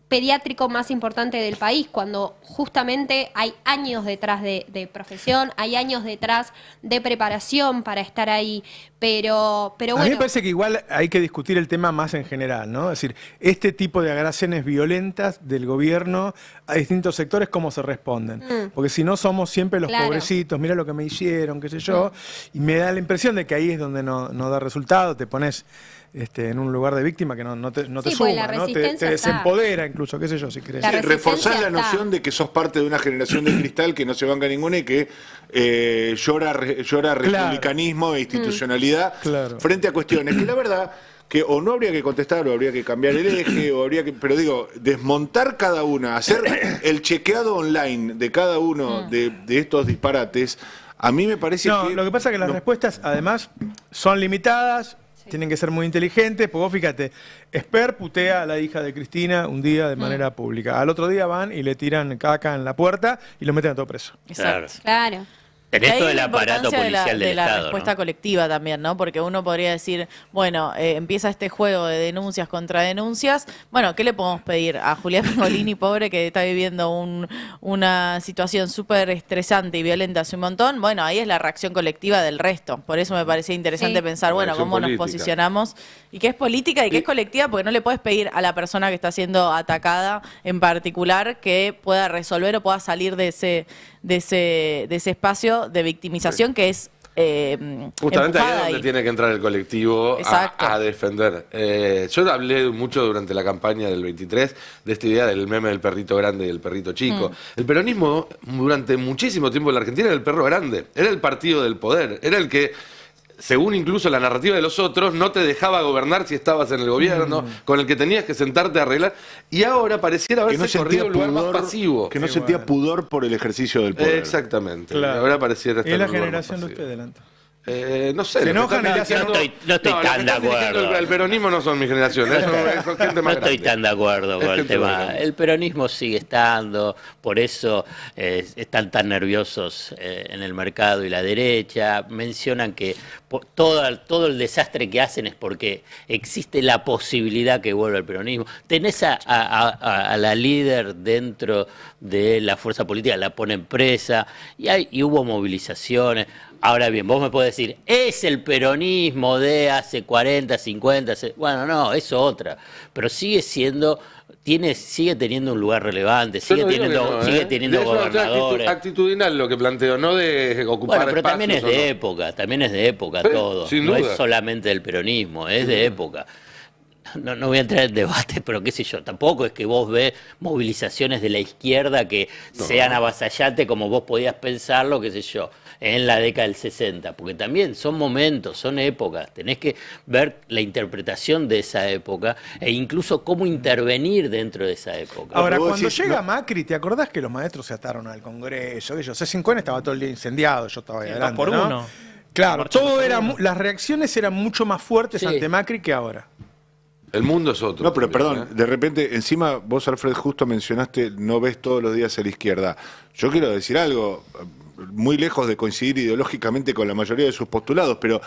pediátrico más importante del país, cuando justamente hay años detrás de profesión, hay años detrás de preparación para estar ahí, pero bueno. A mí me parece que igual hay que discutir el tema más en general, ¿no? Es decir, este tipo de agresiones violentas del gobierno a distintos sectores, ¿cómo se responden? Porque si no somos siempre los pobrecitos, mira lo que me hicieron, qué sé yo, y me da la impresión de que ahí es donde no da resultado, te pones en un lugar de víctima que no te suma, ¿no? Te desempodera incluso, qué sé yo, si querés. Reforzar la noción de que sos parte de una generación de cristal que no se banca ninguna y que llora republicanismo e institucionalidad frente a cuestiones que la verdad que o no habría que contestar o habría que cambiar el eje o habría que, pero digo, desmontar cada una, hacer el chequeado online de cada uno de estos disparates, a mí me parece que... Lo que pasa es que las respuestas además son limitadas. Tienen que ser muy inteligentes, porque vos fíjate, Esper putea a la hija de Cristina un día de manera pública. Al otro día van y le tiran caca en la puerta y lo meten a todo preso. Exacto. Claro. Tenés todo el aparato policial del Estado, Estado, la respuesta colectiva también, ¿no? Porque uno podría decir, bueno, empieza este juego de denuncias contra denuncias. Bueno, ¿qué le podemos pedir a Julián Pergolini, pobre, que está viviendo una situación súper estresante y violenta hace un montón? Bueno, ahí es la reacción colectiva del resto. Por eso me parecía interesante pensar, bueno, cómo nos posicionamos y qué es política y qué es colectiva, porque no le puedes pedir a la persona que está siendo atacada en particular que pueda resolver o pueda salir de ese espacio de victimización que es justamente ahí es donde tiene que entrar el colectivo a defender. Yo hablé mucho durante la campaña del 23 de esta idea del meme del perrito grande y el perrito chico. El peronismo durante muchísimo tiempo en la Argentina era el perro grande, era el partido del poder, era el que, según incluso la narrativa de los otros, no te dejaba gobernar si estabas en el gobierno, con el que tenías que sentarte a arreglar, y ahora pareciera haberse corrido un lugar más pasivo. Que no sentía pudor por el ejercicio del poder. Exactamente. Claro. Ahora pareciera estar ¿Es la en un lugar generación más de usted delante? No sé. Se enojan y no estoy tan de acuerdo. El peronismo no son mi generación, es gente más no estoy tan de acuerdo con el tema. El peronismo sigue estando, por eso están tan nerviosos en el mercado y la derecha. Mencionan que todo el desastre que hacen es porque existe la posibilidad que vuelva el peronismo. Tenés a la líder dentro de la fuerza política, la ponen presa y hubo movilizaciones. Ahora bien, vos me podés decir, es el peronismo de hace 40, 50, bueno, no, es otra, pero sigue teniendo un lugar relevante, sigue teniendo gobernadores. Actitudinal lo que planteo, no de ocupar pero también es de época, todo. No es solamente del peronismo, es de época. No voy a entrar en debate, pero qué sé yo, tampoco es que vos ves movilizaciones de la izquierda que sean avasallantes como vos podías pensarlo, qué sé yo, en la década del 60, porque también son momentos, son épocas, tenés que ver la interpretación de esa época e incluso cómo intervenir dentro de esa época. Ahora, cuando llega Macri, ¿te acordás que los maestros se ataron al Congreso? C5N estaba todo el día incendiado, yo estaba ahí adelante, por uno. Claro, las reacciones eran mucho más fuertes ante Macri que ahora. El mundo es otro. No, pero también, perdón, de repente, encima vos, Alfred, justo mencionaste, no ves todos los días a la izquierda. Yo quiero decir algo, muy lejos de coincidir ideológicamente con la mayoría de sus postulados, pero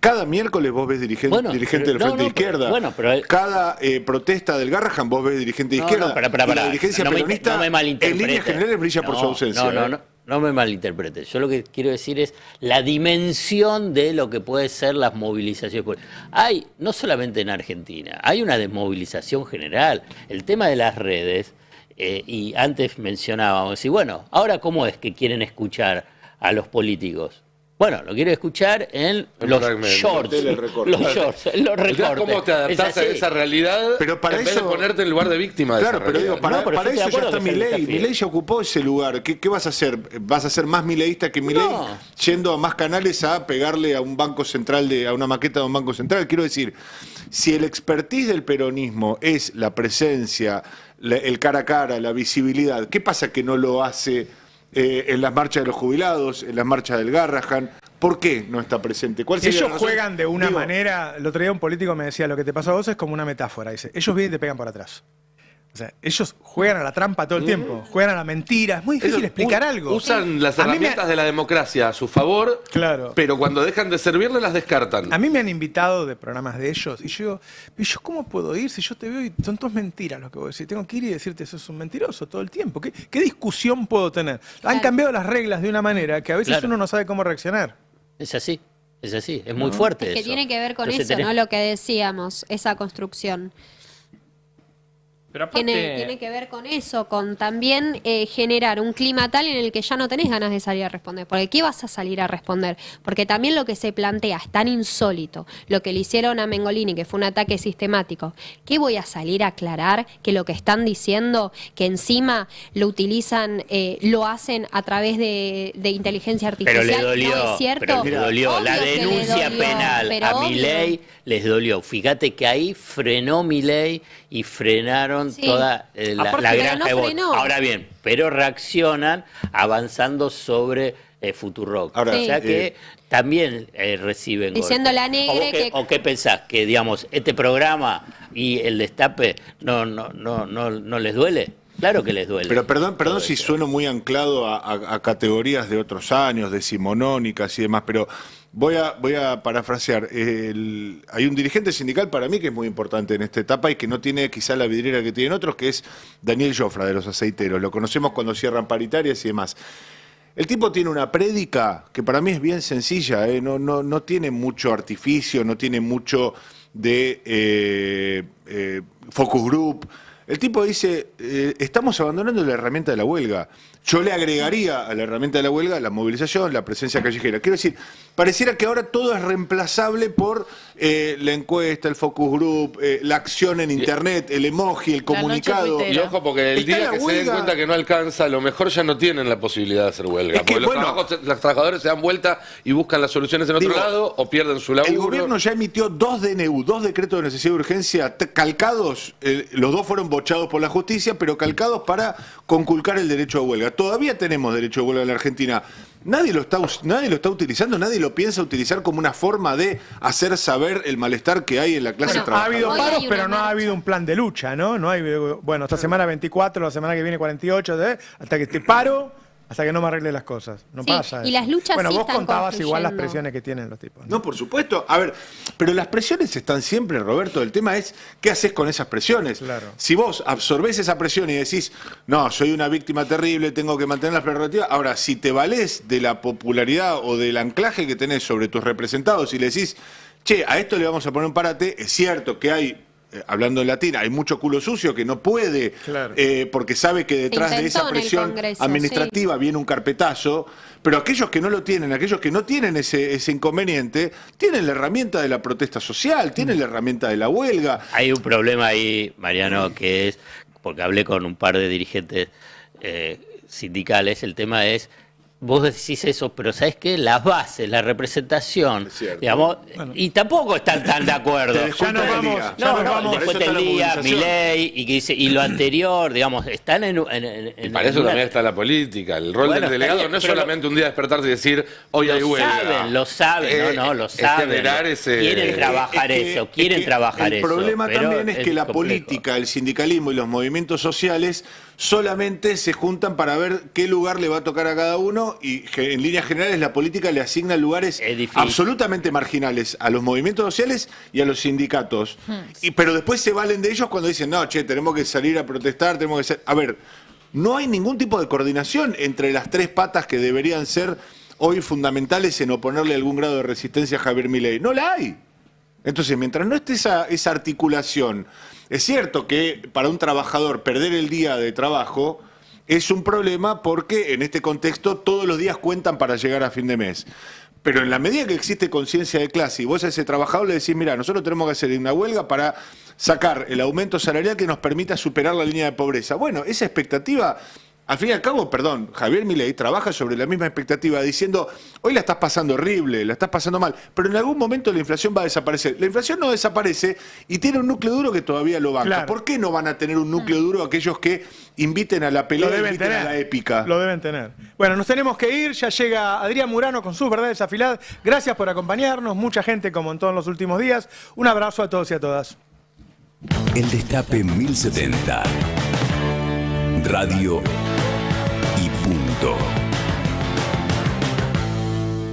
cada miércoles vos ves dirigente del Frente de Izquierda. Cada protesta del Garrahan vos ves dirigente de izquierda. Y la dirigencia peronista, en líneas generales, brilla por su ausencia. No me malinterpretes. Yo lo que quiero decir es la dimensión de lo que puede ser las movilizaciones. Hay, no solamente en Argentina, hay una desmovilización general. El tema de las redes, y antes mencionábamos, y bueno, ahora ¿cómo es que quieren escuchar a los políticos? Bueno, lo quiero escuchar en los shorts. Los recortes. ¿Cómo te adaptás a esa realidad pero para en vez eso, de ponerte en lugar de víctima de esa pero digo, realidad? para eso ya está Milei. Milei ya ocupó ese lugar. ¿Qué vas a hacer? ¿Vas a ser más mileísta que Milei yendo a más canales a pegarle a un banco central, a una maqueta de un banco central? Quiero decir, si el expertise del peronismo es la presencia, el cara a cara, la visibilidad, ¿qué pasa que no lo hace en las marchas de los jubilados, en las marchas del Garrahan? ¿Por qué no está presente? ¿Cuál sería ellos la razón? juegan de una manera. El otro día un político me decía, lo que te pasa a vos es como una metáfora. Dice, ellos vienen y te pegan por atrás. O sea, ellos juegan a la trampa todo el tiempo, juegan a la mentira. Es muy difícil explicar algo. Usan las herramientas de la democracia a su favor, pero cuando dejan de servirle las descartan. A mí me han invitado de programas de ellos y yo digo, ¿cómo puedo ir si yo te veo y son todas mentiras lo que voy a decir? Tengo que ir y decirte, sos un mentiroso todo el tiempo. ¿Qué discusión puedo tener? Han cambiado las reglas de una manera que a veces uno no sabe cómo reaccionar. Es así, es muy fuerte Es que eso. tiene que ver con Entonces eso, ¿no? Lo que decíamos, esa construcción. Pero aparte... Tiene que ver con eso, con también generar un clima tal en el que ya no tenés ganas de salir a responder. Porque ¿qué vas a salir a responder? Porque también lo que se plantea es tan insólito, lo que le hicieron a Mengolini, que fue un ataque sistemático. ¿Qué voy a salir a aclarar? Que lo que están diciendo, que encima lo utilizan, lo hacen a través de inteligencia artificial. Pero le dolió, ¿no es cierto? pero le dolió. La denuncia penal a Milei les dolió. Fíjate que ahí frenó Milei y frenaron toda la granja de votos. Ahora bien, pero reaccionan avanzando sobre Futurock. Ahora, o sea que también reciben diciendo golpes. la negra ¿O qué pensás? Que digamos, este programa y el destape no les duele. Claro que les duele. Pero perdón si sueno muy anclado a categorías de otros años, decimonónicas y demás, pero voy a parafrasear. Hay un dirigente sindical para mí que es muy importante en esta etapa y que no tiene quizá la vidriera que tienen otros, que es Daniel Jofra, de los aceiteros. Lo conocemos cuando cierran paritarias y demás. El tipo tiene una prédica que para mí es bien sencilla, no tiene mucho artificio, no tiene mucho de focus group. El tipo dice, estamos abandonando la herramienta de la huelga. Yo le agregaría a la herramienta de la huelga la movilización, la presencia callejera. Quiero decir, pareciera que ahora todo es reemplazable por la encuesta, el focus group, la acción en internet, el emoji, el comunicado. Y ojo, porque el día que se den cuenta que no alcanza, a lo mejor ya no tienen la posibilidad de hacer huelga. Es que, porque los trabajadores se dan vuelta y buscan las soluciones en otro lado o pierden su laburo. El gobierno ya emitió 2 DNU, 2 decretos de necesidad y urgencia calcados, los 2 fueron bochados por la justicia, pero calcados para conculcar el derecho a huelga. Todavía tenemos derecho a huelga en la Argentina. Nadie lo está utilizando, nadie lo piensa utilizar como una forma de hacer saber el malestar que hay en la clase trabajadora. Ha habido paros, pero no ha habido un plan de lucha, ¿no? No hay, bueno, esta semana 24, la semana que viene 48, hasta que te paro, hasta que no me arregle las cosas. No pasa eso. Y las luchas bueno, sí vos están contabas igual las construyendo. presiones que tienen los tipos. No, por supuesto. A ver, pero las presiones están siempre, Roberto. El tema es, ¿qué haces con esas presiones? Claro. Si vos absorbés esa presión y decís, no, soy una víctima terrible, tengo que mantener las prerrogativas. Ahora, si te valés de la popularidad o del anclaje que tenés sobre tus representados y le decís, che, a esto le vamos a poner un parate, es cierto que hay, hablando en latín, hay mucho culo sucio que no puede, porque sabe que detrás de esa presión administrativa viene un carpetazo, pero aquellos que no lo tienen, aquellos que no tienen ese inconveniente, tienen la herramienta de la protesta social, tienen la herramienta de la huelga. Hay un problema ahí, Mariano, que es, porque hablé con un par de dirigentes sindicales, el tema es vos decís eso, pero ¿sabés qué? Las bases, la representación, digamos, y tampoco están tan de acuerdo. Ya nos vamos. Después del día, Milei, y que dice, y lo anterior, digamos, están en y para eso también está la política. El rol del delegado no es solamente un día despertarse y decir, hoy hay huelga. Lo saben, lo saben. Quieren trabajar eso, quieren trabajar eso. El problema también es que la política, el sindicalismo y los movimientos sociales solamente se juntan para ver qué lugar le va a tocar a cada uno, y que en líneas generales la política le asigna lugares absolutamente marginales a los movimientos sociales y a los sindicatos. Pero después se valen de ellos cuando dicen, no, che, tenemos que salir a protestar, tenemos que ser... A ver, no hay ningún tipo de coordinación entre las tres patas que deberían ser hoy fundamentales en oponerle algún grado de resistencia a Javier Milei. No la hay. Entonces, mientras no esté esa articulación, es cierto que para un trabajador perder el día de trabajo es un problema porque en este contexto todos los días cuentan para llegar a fin de mes. Pero en la medida que existe conciencia de clase y vos a ese trabajador le decís, mira, nosotros tenemos que hacer una huelga para sacar el aumento salarial que nos permita superar la línea de pobreza. Bueno, esa expectativa... Al fin y al cabo, Javier Milei trabaja sobre la misma expectativa diciendo, hoy la estás pasando horrible, la estás pasando mal, pero en algún momento la inflación va a desaparecer. La inflación no desaparece y tiene un núcleo duro que todavía lo banca. Claro. ¿Por qué no van a tener un núcleo duro aquellos que inviten a la pelea, inviten a la épica? Lo deben tener. Bueno, nos tenemos que ir, ya llega Adrián Murano con sus verdades afiladas. Gracias por acompañarnos, mucha gente como en todos los últimos días. Un abrazo a todos y a todas. El Destape 1070. Radio y punto.